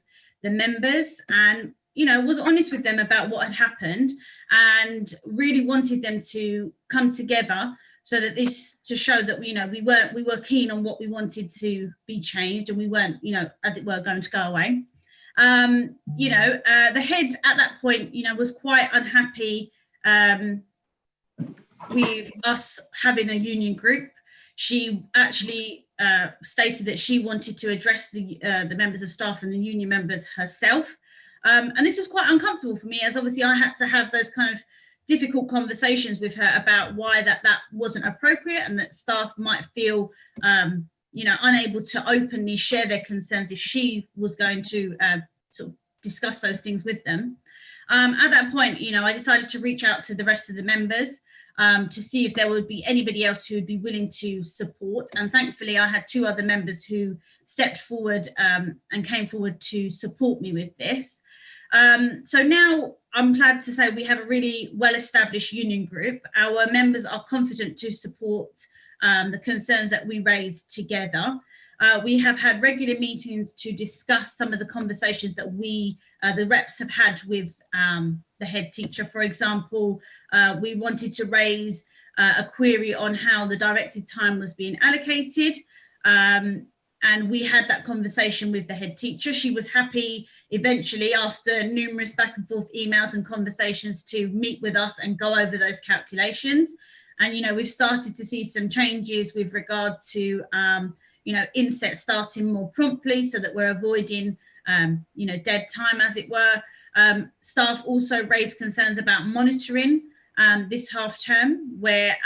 the members and, was honest with them about what had happened and really wanted them to come together so that to show that, we were keen on what we wanted to be changed and we weren't, as it were, going to go away. The head at that point, was quite unhappy with us having a union group. She actually stated that she wanted to address the members of staff and the union members herself. And this was quite uncomfortable for me, as obviously I had to have those kind of difficult conversations with her about why that wasn't appropriate and that staff might feel, unable to openly share their concerns if she was going to sort of discuss those things with them. At that point, I decided to reach out to the rest of the members to see if there would be anybody else who would be willing to support. And thankfully, I had 2 other members who stepped forward and came forward to support me with this. So now I'm glad to say we have a really well-established union group. Our members are confident to support the concerns that we raised together. We have had regular meetings to discuss some of the conversations that the reps have had with the head teacher. For example, we wanted to raise a query on how the directed time was being allocated. And we had that conversation with the head teacher. She was happy eventually, after numerous back and forth emails and conversations, to meet with us and go over those calculations. And, we've started to see some changes with regard to, inset starting more promptly so that we're avoiding, dead time, as it were. Staff also raised concerns about monitoring this half term, where,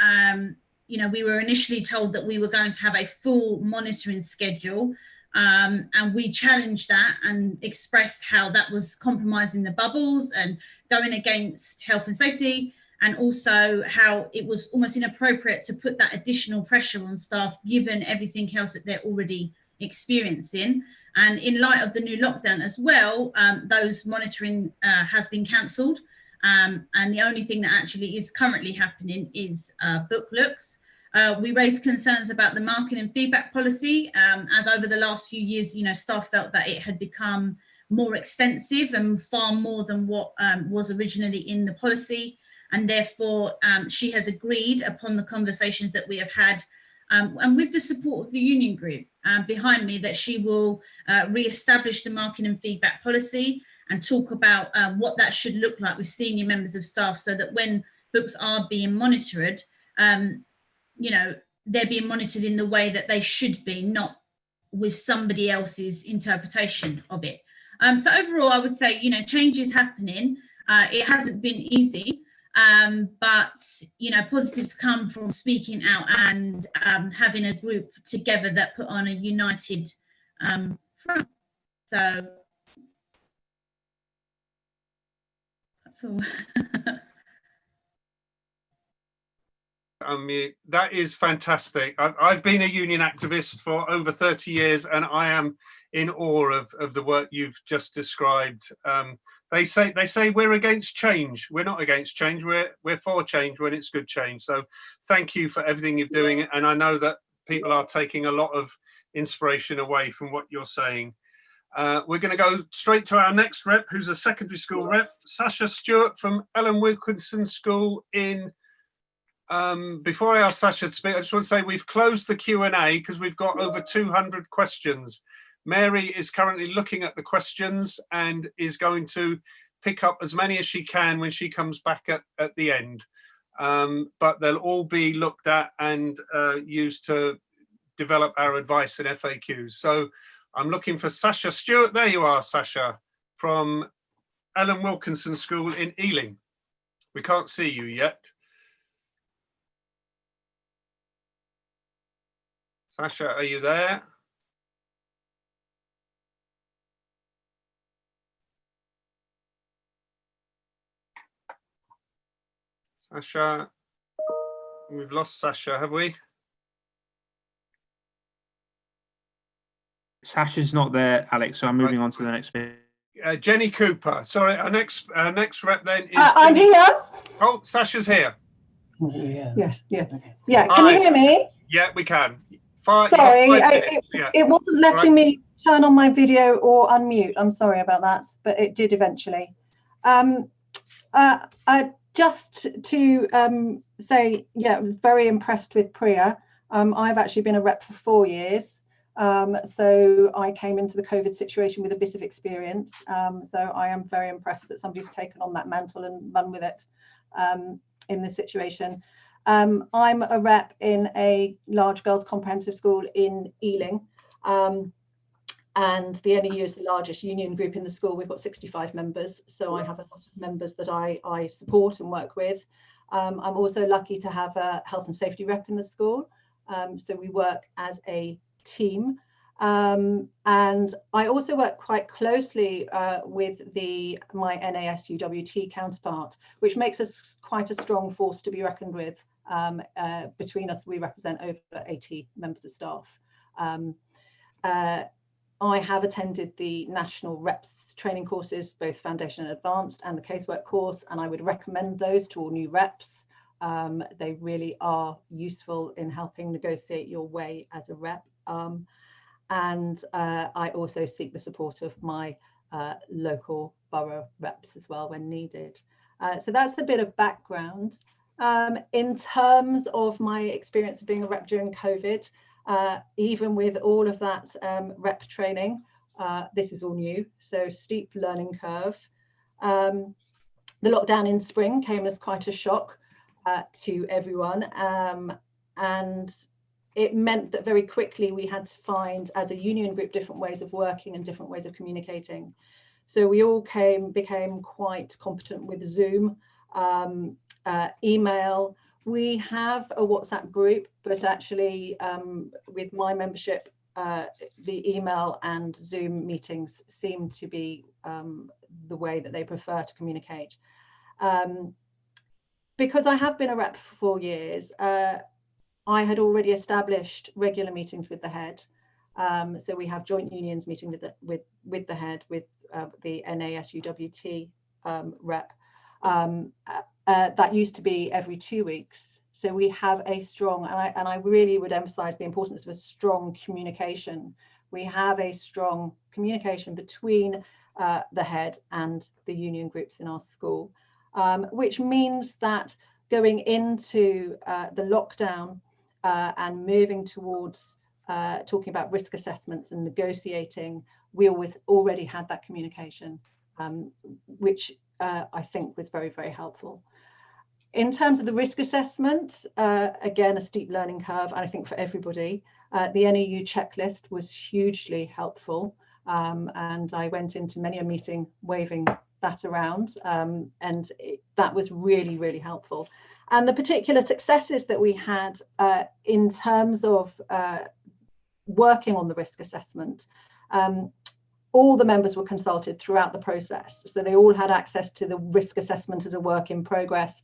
we were initially told that we were going to have a full monitoring schedule, and we challenged that and expressed how that was compromising the bubbles and going against health and safety, and also how it was almost inappropriate to put that additional pressure on staff given everything else that they're already experiencing. And in light of the new lockdown as well, those monitoring has been cancelled. And the only thing that actually is currently happening is book looks. We raised concerns about the marking and feedback policy, as over the last few years, staff felt that it had become more extensive and far more than what was originally in the policy. And therefore, she has agreed upon the conversations that we have had, and with the support of the union group behind me, that she will re-establish the marking and feedback policy and talk about what that should look like with senior members of staff, so that when books are being monitored, they're being monitored in the way that they should be, not with somebody else's interpretation of it. So overall, I would say, change is happening. It hasn't been easy, but, positives come from speaking out and having a group together that put on a united front. So that's all. That is fantastic. I've been a union activist for over 30 years, and I am in awe of the work you've just described. They say we're against change. We're not against change. We're for change when it's good change. So thank you for everything you're doing. And I know that people are taking a lot of inspiration away from what you're saying. We're going to go straight to our next rep, who's a secondary school rep, Sasha Stewart from Ellen Wilkinson School in. Before I ask Sasha to speak, I just want to say we've closed the Q&A because we've got over 200 questions. Mary is currently looking at the questions and is going to pick up as many as she can when she comes back at the end. But they'll all be looked at and used to develop our advice and FAQs. So I'm looking for Sasha Stewart. There you are, Sasha, from Ellen Wilkinson School in Ealing. We can't see you yet. Sasha, are you there? Sasha, we've lost Sasha, have we? Sasha's not there, Alex, so I'm moving on to the next bit. Jenny Cooper. Sorry, our next rep then is. I'm Jenny. here. Oh, Sasha's here. Yes, yeah. Yeah, can you hear me? Yeah, we can. Sorry, Yeah. it wasn't letting me turn on my video or unmute. I'm sorry about that, but it did eventually. Just to say, yeah, very impressed with Priya. I've actually been a rep for 4 years. So I came into the COVID situation with a bit of experience. So I am very impressed that somebody's taken on that mantle and run with it in this situation. I'm a rep in a large girls comprehensive school in Ealing. And the NEU is the largest union group in the school. We've got 65 members. So I have a lot of members that I support and work with. I'm also lucky to have a health and safety rep in the school. So we work as a team. And I also work quite closely with my NASUWT counterpart, which makes us quite a strong force to be reckoned with. Between us, we represent over 80 members of staff. I have attended the national reps training courses, both foundation and advanced, and the casework course, and I would recommend those to all new reps. They really are useful in helping negotiate your way as a rep. And I also seek the support of my local borough reps as well when needed. So that's a bit of background. In terms of my experience of being a rep during COVID, even with all of that rep training, this is all new, so steep learning curve. The lockdown in spring came as quite a shock to everyone, and it meant that very quickly we had to find, as a union group, different ways of working and different ways of communicating. So we all became quite competent with Zoom, email. We have a WhatsApp group, but actually with my membership, the email and Zoom meetings seem to be the way that they prefer to communicate. Because I have been a rep for 4 years, I had already established regular meetings with the head. So we have joint unions meeting with the head, with the NASUWT rep. That used to be every 2 weeks. So we have a strong, and I really would emphasize the importance of a strong communication. We have a strong communication between the head and the union groups in our school, which means that going into the lockdown and moving towards talking about risk assessments and negotiating, we already had that communication, which I think was very, very helpful. In terms of the risk assessment, again, a steep learning curve, I think, for everybody. The NEU checklist was hugely helpful, and I went into many a meeting waving that around, and that was really, really helpful. And the particular successes that we had in terms of working on the risk assessment, all the members were consulted throughout the process. So they all had access to the risk assessment as a work in progress.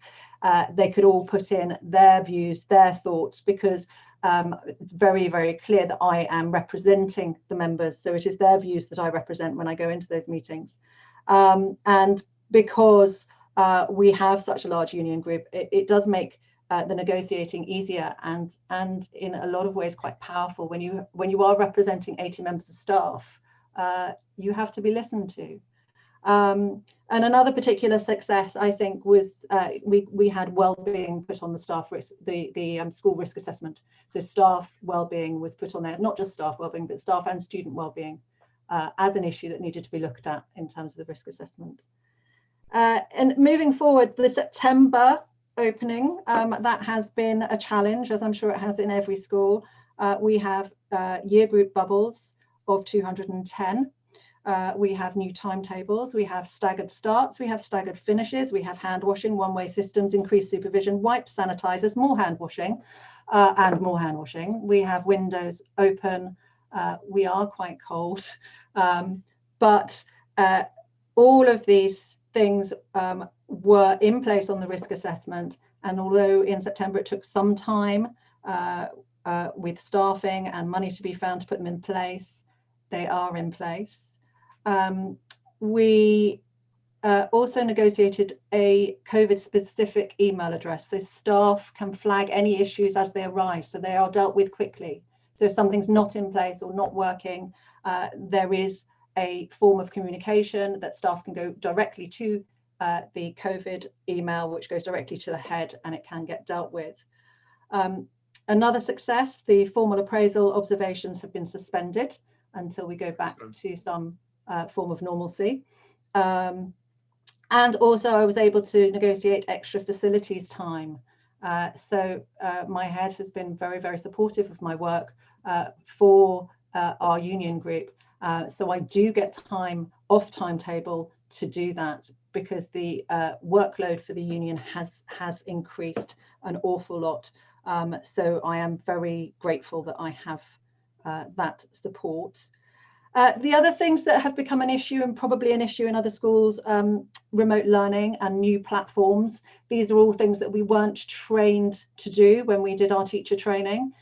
They could all put in their views, their thoughts, because it's very, very clear that I am representing the members. So it is their views that I represent when I go into those meetings. And because we have such a large union group, it does make the negotiating easier and in a lot of ways quite powerful. When you are representing 80 members of staff, you have to be listened to. And another particular success, I think, was we had well-being put on the staff risk, the school risk assessment. So staff well-being was put on there, not just staff well-being, but staff and student well-being as an issue that needed to be looked at in terms of the risk assessment. And moving forward, the September opening, that has been a challenge, as I'm sure it has in every school. We have year group bubbles of 210. We have new timetables, we have staggered starts, we have staggered finishes, we have hand washing, one-way systems, increased supervision, wipes, sanitizers, more hand washing and more hand washing. We have windows open. We are quite cold, but all of these things were in place on the risk assessment. And although in September it took some time with staffing and money to be found to put them in place, they are in place. We also negotiated a COVID specific email address, so staff can flag any issues as they arise, so they are dealt with quickly. So if something's not in place or not working, there is a form of communication that staff can go directly to the COVID email, which goes directly to the head, and it can get dealt with. Another success, the formal appraisal observations have been suspended until we go back to some form of normalcy. And also I was able to negotiate extra facilities time. So my head has been very, very supportive of my work for our union group. So I do get time off timetable to do that, because the workload for the union has increased an awful lot. So I am very grateful that I have that support. The other things that have become an issue, and probably an issue in other schools, remote learning and new platforms. These are all things that we weren't trained to do when we did our teacher training.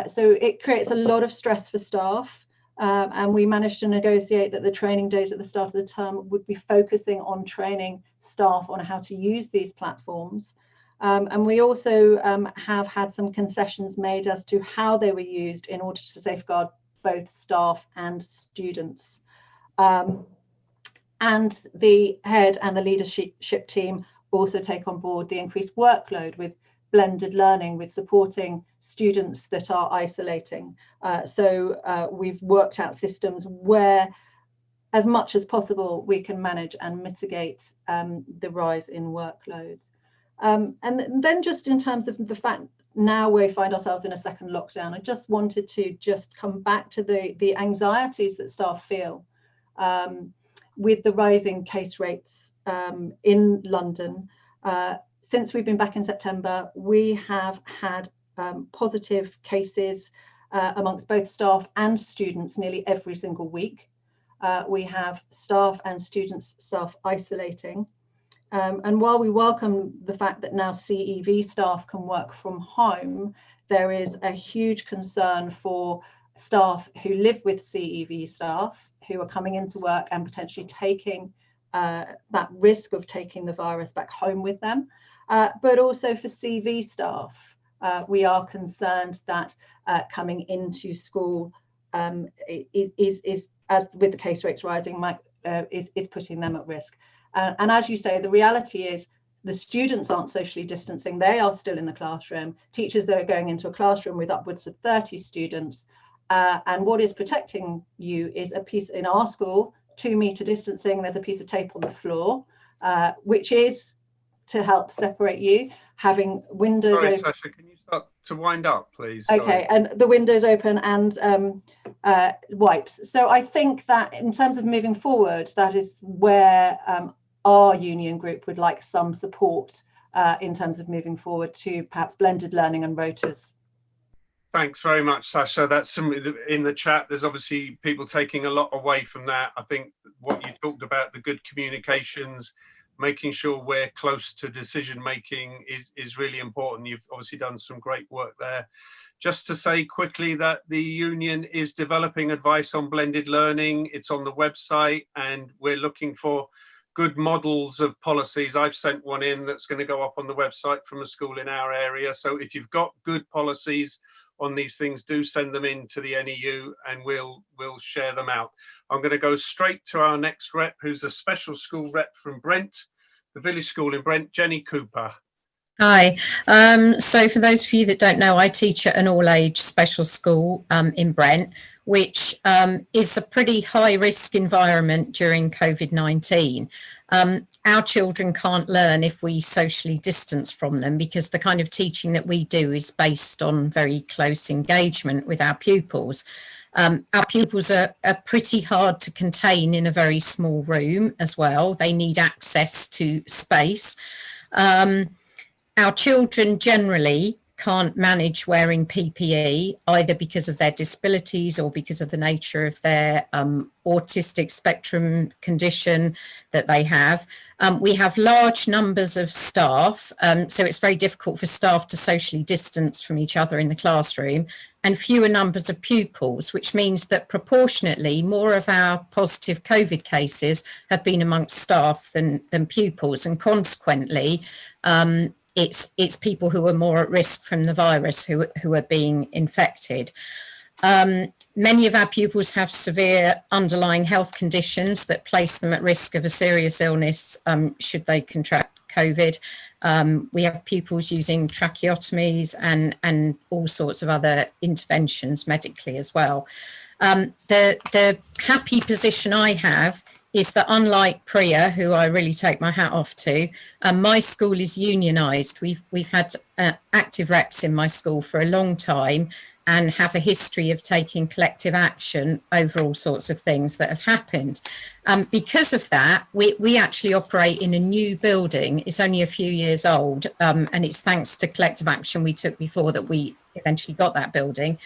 So it creates a lot of stress for staff. And we managed to negotiate that the training days at the start of the term would be focusing on training staff on how to use these platforms. And we also have had some concessions made as to how they were used in order to safeguard both staff and students. And the head and the leadership team also take on board the increased workload with blended learning, with supporting students that are isolating. So we've worked out systems where, as much as possible, we can manage and mitigate the rise in workloads. And then just in terms of the fact now we find ourselves in a second lockdown, I just wanted to just come back to the anxieties that staff feel with the rising case rates in London. Since we've been back in September, we have had positive cases amongst both staff and students nearly every single week. We have staff and students self-isolating. And while we welcome the fact that now CEV staff can work from home, there is a huge concern for staff who live with CEV staff who are coming into work and potentially taking that risk of taking the virus back home with them. But also for CV staff, we are concerned that coming into school is as with the case rates rising, is putting them at risk. And as you say, the reality is the students aren't socially distancing. They are still in the classroom. Teachers that are going into a classroom with upwards of 30 students. And what is protecting you is a piece in our school, 2 meter distancing. There's a piece of tape on the floor, which is to help separate you, having windows Sorry, open. Sasha, can you start to wind up, please? Okay, Sorry. and the windows open and wipes. So I think that in terms of moving forward, that is where our union group would like some support in terms of moving forward to perhaps blended learning and rotas. Thanks very much, Sasha. That's some in the chat. There's obviously people taking a lot away from that. I think what you talked about, the good communications, making sure we're close to decision making is really important. You've obviously done some great work there. Just to say quickly that the union is developing advice on blended learning. It's on the website, and we're looking for good models of policies. I've sent one in that's going to go up on the website from a school in our area. So if you've got good policies on these things, do send them in to the NEU and we'll share them out. I'm going to go straight to our next rep, who's a special school rep from Brent, the village school in Brent, Jenny Cooper. Hi. So for those of you that don't know, I teach at an all-age special school in Brent, which is a pretty high-risk environment during COVID-19. Our children can't learn if we socially distance from them, because the kind of teaching that we do is based on very close engagement with our pupils. Our pupils are pretty hard to contain in a very small room as well. They need access to space. Our children generally can't manage wearing PPE, either because of their disabilities or because of the nature of their autistic spectrum condition that they have. We have large numbers of staff, so it's very difficult for staff to socially distance from each other in the classroom, and fewer numbers of pupils, which means that proportionately more of our positive COVID cases have been amongst staff than pupils, and consequently, it's people who are more at risk from the virus who are being infected. Many of our pupils have severe underlying health conditions that place them at risk of a serious illness should they contract COVID. We have pupils using tracheotomies and all sorts of other interventions medically as well. The happy position I have is that, unlike Priya, who I really take my hat off to, my school is unionised. We've had active reps in my school for a long time and have a history of taking collective action over all sorts of things that have happened. Because of that, we actually operate in a new building. It's only a few years old, and it's thanks to collective action we took before that we eventually got that building.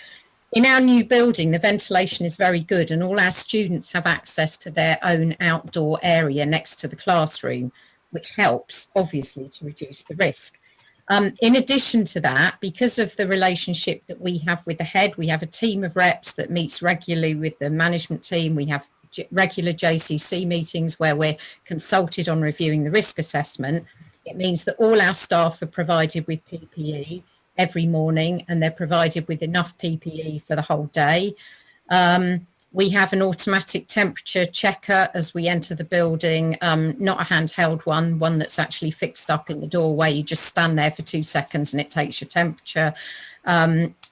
In our new building, the ventilation is very good, and all our students have access to their own outdoor area next to the classroom, which helps, obviously, to reduce the risk. In addition to that, because of the relationship that we have with the head, we have a team of reps that meets regularly with the management team. We have regular JCC meetings where we're consulted on reviewing the risk assessment. It means that all our staff are provided with PPE every morning, and they're provided with enough PPE for the whole day. We have an automatic temperature checker as we enter the building, not a handheld one that's actually fixed up in the doorway. You just stand there for 2 seconds and it takes your temperature.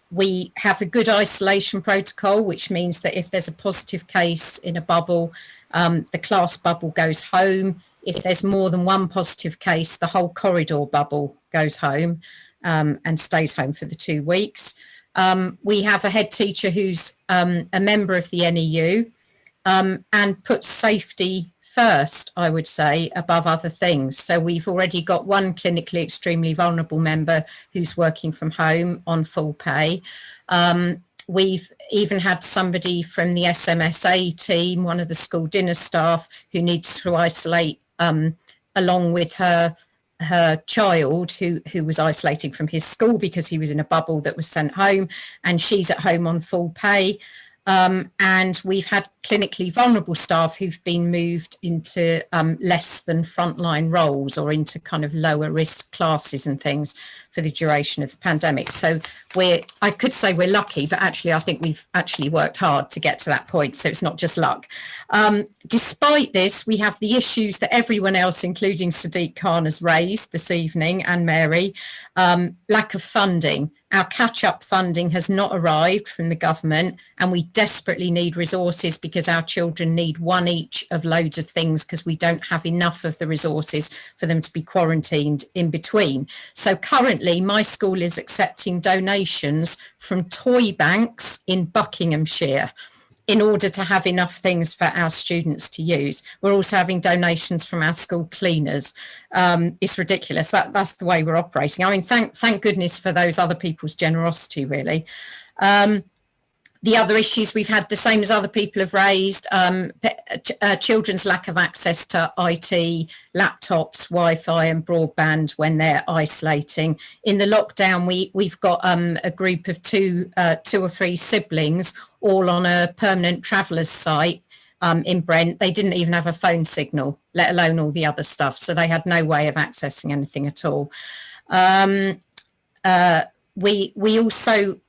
We have a good isolation protocol, which means that if there's a positive case in a bubble, the class bubble goes home. If there's more than one positive case, the whole corridor bubble goes home and stays home for the 2 weeks. We have a head teacher who's a member of the NEU and puts safety first, I would say, above other things. So we've already got one clinically extremely vulnerable member who's working from home on full pay. We've even had somebody from the SMSA team, one of the school dinner staff, who needs to isolate along with her child who was isolating from his school because he was in a bubble that was sent home, and she's at home on full pay. And we've had clinically vulnerable staff who've been moved into less than frontline roles or into kind of lower risk classes and things for the duration of the pandemic. So I could say we're lucky, but actually I think we've actually worked hard to get to that point. So it's not just luck. Despite this, we have the issues that everyone else, including Sadiq Khan, has raised this evening, and Mary, lack of funding. Our catch-up funding has not arrived from the government, and we desperately need resources because our children need one each of loads of things because we don't have enough of the resources for them to be quarantined in between. So currently, my school is accepting donations from toy banks in Buckinghamshire. in order to have enough things for our students to use. We're also having donations from our school cleaners. It's ridiculous. That's the way we're operating. I mean, thank goodness for those other people's generosity, really. The other issues we've had, the same as other people have raised, children's lack of access to IT, laptops, Wi-Fi and broadband when they're isolating. In the lockdown, we've got a group of two or three siblings all on a permanent travellers site in Brent. They didn't even have a phone signal, let alone all the other stuff. So they had no way of accessing anything at all. We also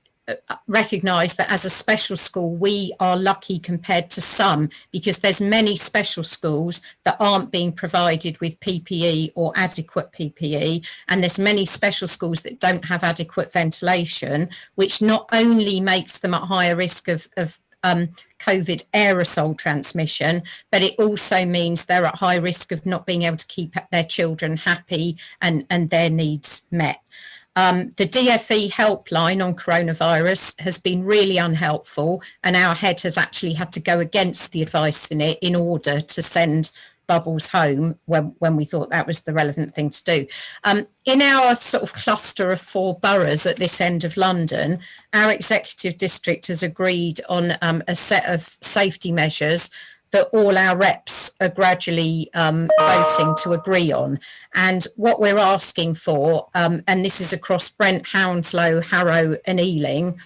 recognise that as a special school we are lucky compared to some, because there's many special schools that aren't being provided with PPE or adequate PPE, and there's many special schools that don't have adequate ventilation, which not only makes them at higher risk of COVID aerosol transmission, but it also means they're at high risk of not being able to keep their children happy and their needs met. The DFE helpline on coronavirus has been really unhelpful, and our head has actually had to go against the advice in it in order to send Bubbles home when we thought that was the relevant thing to do. In our sort of cluster of 4 boroughs at this end of London, our executive district has agreed on a set of safety measures that all our reps are gradually voting to agree on. And what we're asking for, and this is across Brent, Hounslow, Harrow and Ealing,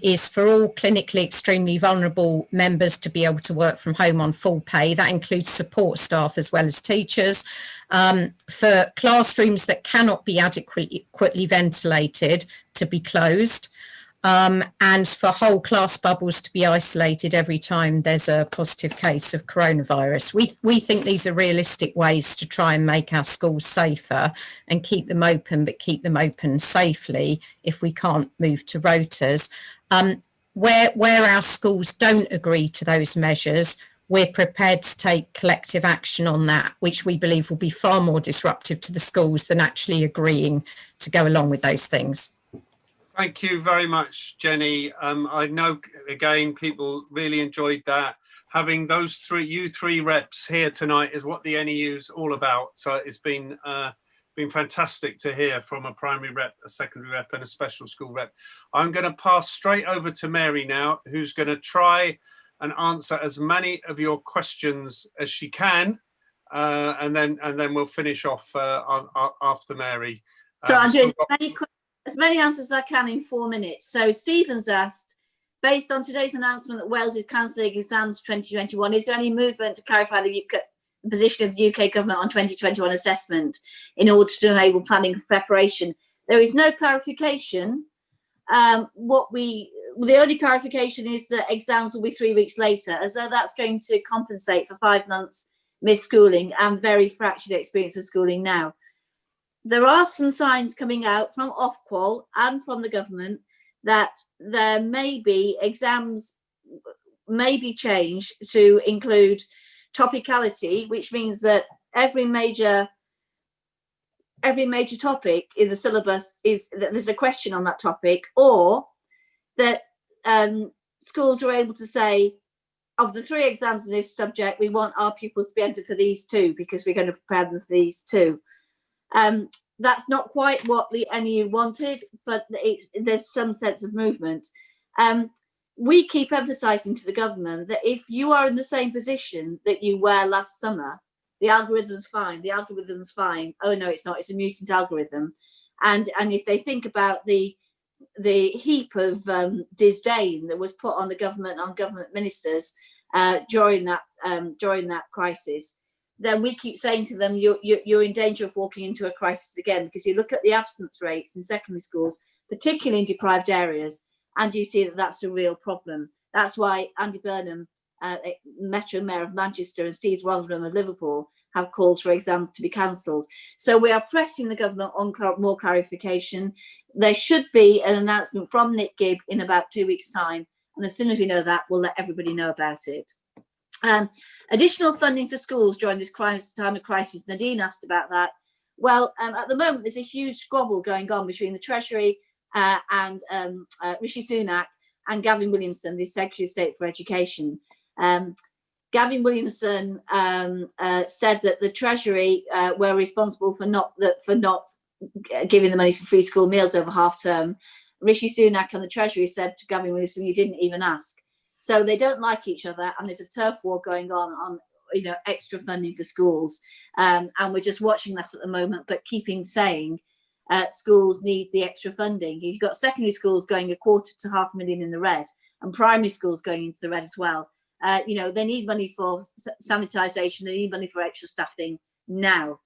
is for all clinically extremely vulnerable members to be able to work from home on full pay. That includes support staff as well as teachers. For classrooms that cannot be adequately ventilated to be closed. And for whole class bubbles to be isolated every time there's a positive case of coronavirus. We think these are realistic ways to try and make our schools safer and keep them open, but keep them open safely if we can't move to rotas. Where our schools don't agree to those measures, we're prepared to take collective action on that, which we believe will be far more disruptive to the schools than actually agreeing to go along with those things. Thank you very much, Jenny. I know, again, people really enjoyed that. Having those three reps here tonight is what the NEU is all about. So it's been fantastic to hear from a primary rep, a secondary rep and a special school rep. I'm going to pass straight over to Mary now, who's going to try and answer as many of your questions as she can. And then we'll finish off after Mary. So I'm doing as many answers as I can in 4 minutes. So Stephen's asked, based on today's announcement that Wales is cancelling exams for 2021, is there any movement to clarify the position of the UK government on 2021 assessment in order to enable planning and preparation? There is no clarification. The only clarification is that exams will be 3 weeks later, as though that's going to compensate for 5 months missed schooling and very fractured experience of schooling now. There are some signs coming out from Ofqual and from the government that there may be exams may be changed to include topicality, which means that every major topic in the syllabus is that there's a question on that topic, or that schools are able to say, of the 3 exams in this subject, we want our pupils to be entered for these 2 because we're going to prepare them for these 2. That's not quite what the NEU wanted, but there's some sense of movement. We keep emphasising to the government that if you are in the same position that you were last summer, the algorithm's fine. The algorithm's fine. Oh no, it's not. It's a mutant algorithm. And if they think about the heap of disdain that was put on the government, on government ministers during that crisis, then we keep saying to them, you're in danger of walking into a crisis again, because you look at the absence rates in secondary schools, particularly in deprived areas, and you see that that's a real problem. That's why Andy Burnham, Metro Mayor of Manchester, and Steve Rotherham of Liverpool have called for exams to be cancelled. So we are pressing the government on more clarification. There should be an announcement from Nick Gibb in about 2 weeks' time, and as soon as we know that, we'll let everybody know about it. Additional funding for schools during this time of crisis. Nadine asked about that. Well, at the moment, there's a huge squabble going on between the Treasury and Rishi Sunak and Gavin Williamson, the Secretary of State for Education. Gavin Williamson said that the Treasury were responsible for not giving the money for free school meals over half term. Rishi Sunak and the Treasury said to Gavin Williamson, "You didn't even ask." So they don't like each other, and there's a turf war going on extra funding for schools, and we're just watching that at the moment, but keeping saying schools need the extra funding. You've got secondary schools going $250,000 to $500,000 in the red, and primary schools going into the red as well. They need money for sanitisation, they need money for extra staffing now.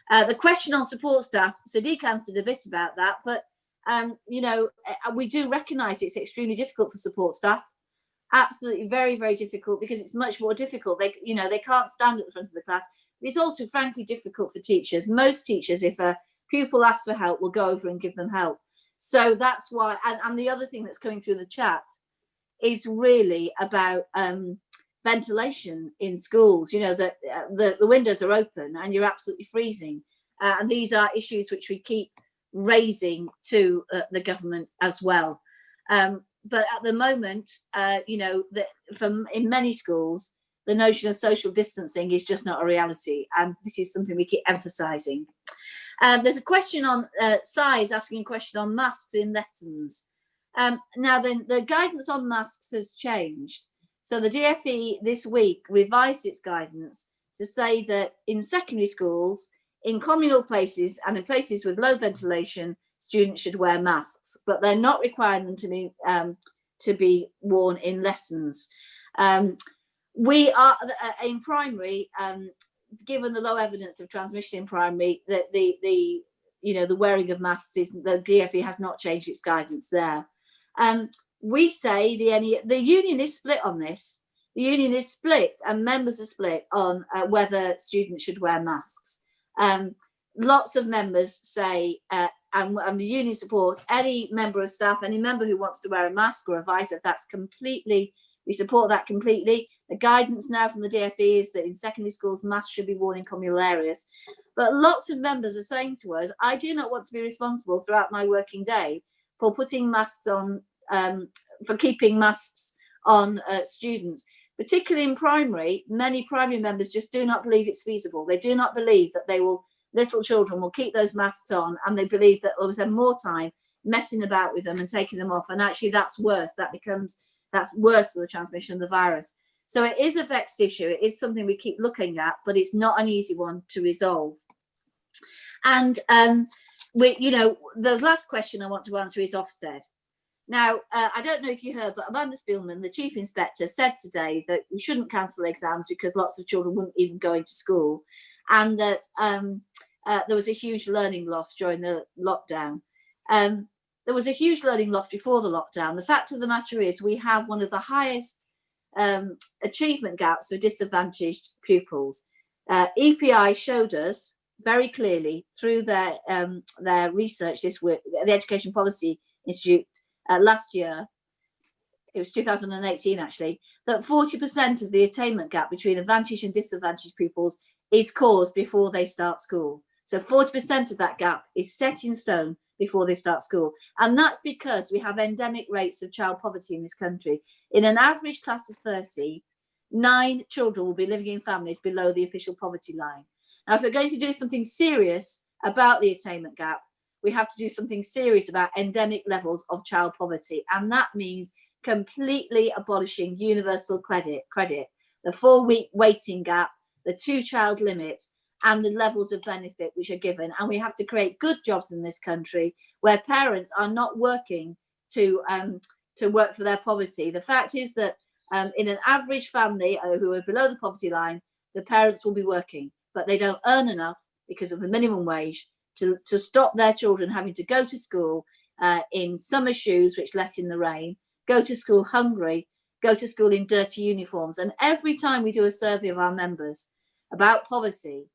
The question on support staff, Sadiq answered a bit about that, but we do recognise it's extremely difficult for support staff. Absolutely very, very difficult, because it's much more difficult. They can't stand at the front of the class. It's also frankly difficult for teachers. Most teachers, if a pupil asks for help, will go over and give them help. So that's why, and the other thing that's coming through the chat is really about ventilation in schools. That the windows are open and you're absolutely freezing. And these are issues which we keep raising to the government as well. But at the moment, in many schools, the notion of social distancing is just not a reality. And this is something we keep emphasising. There's a question on Size asking a question on masks in lessons. Now, the guidance on masks has changed. So the DfE this week revised its guidance to say that in secondary schools, in communal places and in places with low ventilation, students should wear masks, but they're not requiring them to be worn in lessons. We are in primary, given the low evidence of transmission in primary, that the wearing of masks is, the DfE has not changed its guidance there. We say the union is split on this. The union is split, and members are split on whether students should wear masks. Lots of members say, and the union supports any member of staff, any member who wants to wear a mask or a visor. We support that completely. The guidance now from the DfE is that in secondary schools, masks should be worn in communal areas. But lots of members are saying to us, I do not want to be responsible throughout my working day for putting masks on, for keeping masks on students. Particularly in primary, many primary members just do not believe it's feasible. They do not believe that little children will keep those masks on, and they believe that they'll spend more time messing about with them and taking them off. And actually that's worse. That's worse for the transmission of the virus. So it is a vexed issue. It is something we keep looking at, but it's not an easy one to resolve. And the last question I want to answer is Ofsted. Now, I don't know if you heard, but Amanda Spielman, the Chief Inspector, said today that we shouldn't cancel exams because lots of children wouldn't even go into school, and that there was a huge learning loss during the lockdown. There was a huge learning loss before the lockdown. The fact of the matter is we have one of the highest achievement gaps for disadvantaged pupils. EPI showed us very clearly through their research this week, the Education Policy Institute last year, it was 2018 actually, that 40% of the attainment gap between advantaged and disadvantaged pupils is caused before they start school. So 40% of that gap is set in stone before they start school. And that's because we have endemic rates of child poverty in this country. In an average class of 30, 9 children will be living in families below the official poverty line. Now, if we're going to do something serious about the attainment gap, we have to do something serious about endemic levels of child poverty. And that means completely abolishing universal credit, the 4-week waiting gap, the 2-child limit, and the levels of benefit which are given. And we have to create good jobs in this country where parents are not working to work for their poverty. The fact is that in an average family who are below the poverty line, the parents will be working, but they don't earn enough because of the minimum wage to stop their children having to go to school in summer shoes which let in the rain, go to school hungry, go to school in dirty uniforms. And every time we do a survey of our members about poverty,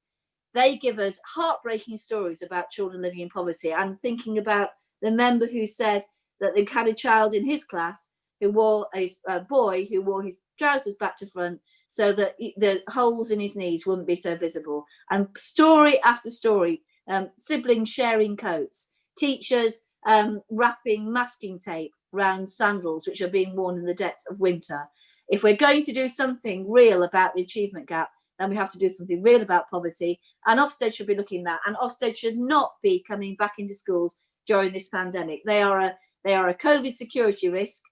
they give us heartbreaking stories about children living in poverty. I'm thinking about the member who said that they had a child in his class who wore a boy who wore his trousers back to front so that the holes in his knees wouldn't be so visible. And story after story, siblings sharing coats, teachers wrapping masking tape round sandals, which are being worn in the depth of winter. If we're going to do something real about the achievement gap, then we have to do something real about poverty. And Ofsted should be looking at that. And Ofsted should not be coming back into schools during this pandemic. They are a COVID security risk.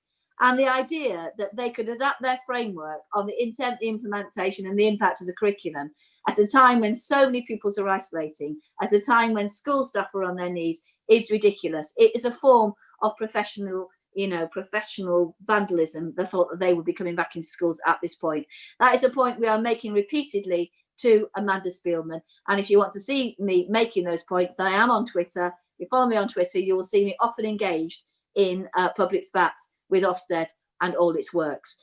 And the idea that they could adapt their framework on the intent, the implementation, and the impact of the curriculum at a time when so many pupils are isolating, at a time when school staff are on their knees, is ridiculous. It is a form of professional vandalism, the thought that they would be coming back into schools at this point. That is a point we are making repeatedly to Amanda Spielman. And if you want to see me making those points, then I am on Twitter. If you follow me on Twitter, you will see me often engaged in public spats with Ofsted and all its works.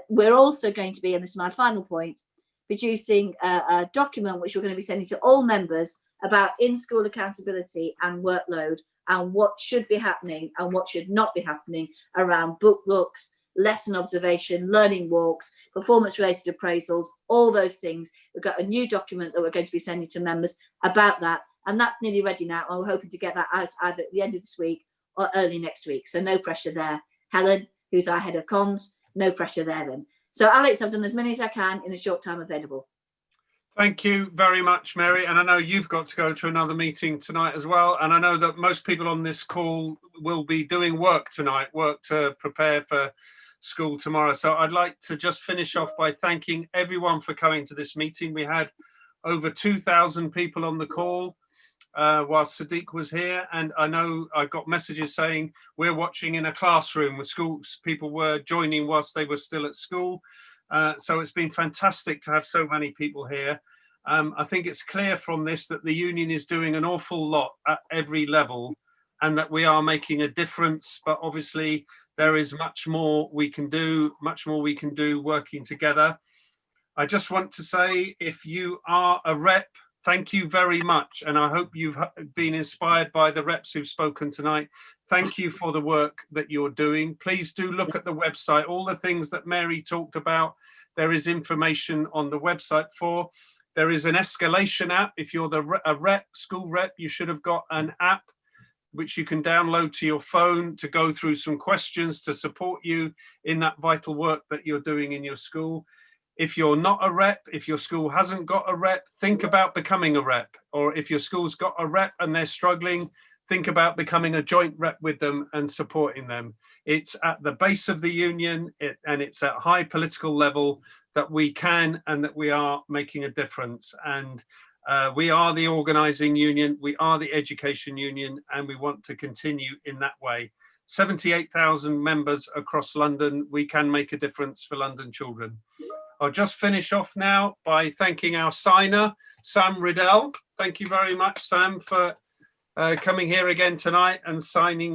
We're also going to be, and this is my final point, producing a document which we're going to be sending to all members about in-school accountability and workload, and what should be happening and what should not be happening around book looks, lesson observation, learning walks, performance-related appraisals, all those things. We've got a new document that we're going to be sending to members about that, and that's nearly ready now. And we're hoping to get that out either at the end of this week or early next week. So no pressure there. Helen, who's our head of comms, no pressure there then. So Alex, I've done as many as I can in the short time available. Thank you very much, Mary. And I know you've got to go to another meeting tonight as well. And I know that most people on this call will be doing work tonight, work to prepare for school tomorrow. So I'd like to just finish off by thanking everyone for coming to this meeting. We had over 2,000 people on the call while Sadiq was here. And I know I got messages saying we're watching in a classroom with schools. People were joining whilst they were still at school. So it's been fantastic to have so many people here. I think it's clear from this that the union is doing an awful lot at every level and that we are making a difference. But obviously there is much more we can do, working together. I just want to say, if you are a rep, thank you very much. And I hope you've been inspired by the reps who've spoken tonight. Thank you for the work that you're doing. Please do look at the website. All the things that Mary talked about, there is information on the website for. There is an escalation app. If you're a rep, school rep, you should have got an app which you can download to your phone to go through some questions to support you in that vital work that you're doing in your school. If you're not a rep, if your school hasn't got a rep, think about becoming a rep. Or if your school's got a rep and they're struggling, think about becoming a joint rep with them and supporting them. It's at the base of the union and it's at high political level that we can and that we are making a difference. And we are the organising union, we are the education union, and we want to continue in that way. 78,000 members across London, we can make a difference for London children. I'll just finish off now by thanking our signer, Sam Riddell. Thank you very much, Sam, for coming here again tonight and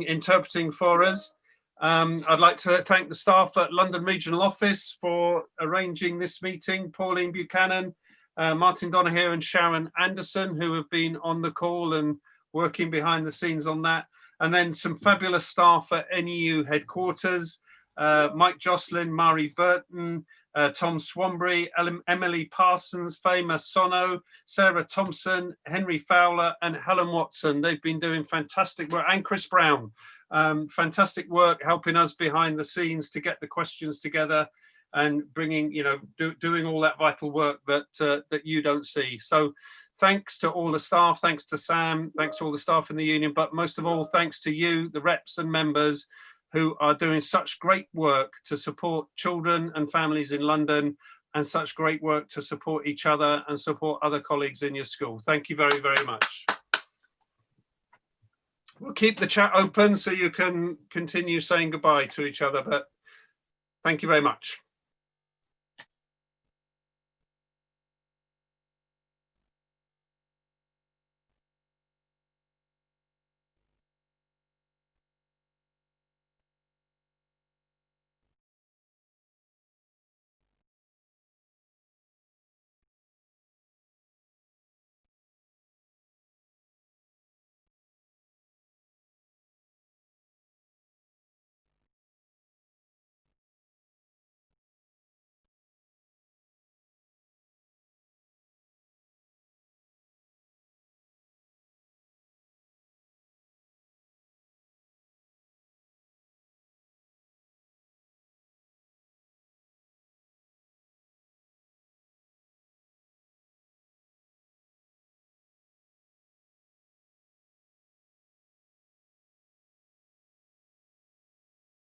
interpreting for us. I'd like to thank the staff at London Regional Office for arranging this meeting, Pauline Buchanan, Martin Donoghue and Sharon Anderson, who have been on the call and working behind the scenes on that. And then some fabulous staff at NEU headquarters, Mike Jocelyn, Mari Burton, Tom Swanbury, Emily Parsons, Fema Sono, Sarah Thompson, Henry Fowler and Helen Watson. They've been doing fantastic work, and Chris Brown. Fantastic work helping us behind the scenes to get the questions together and bringing, doing all that vital work that you don't see. So thanks to all the staff, thanks to Sam, thanks to all the staff in the union, but most of all, thanks to you, the reps and members who are doing such great work to support children and families in London, and such great work to support each other and support other colleagues in your school. Thank you very, very much. We'll keep the chat open so you can continue saying goodbye to each other, but thank you very much.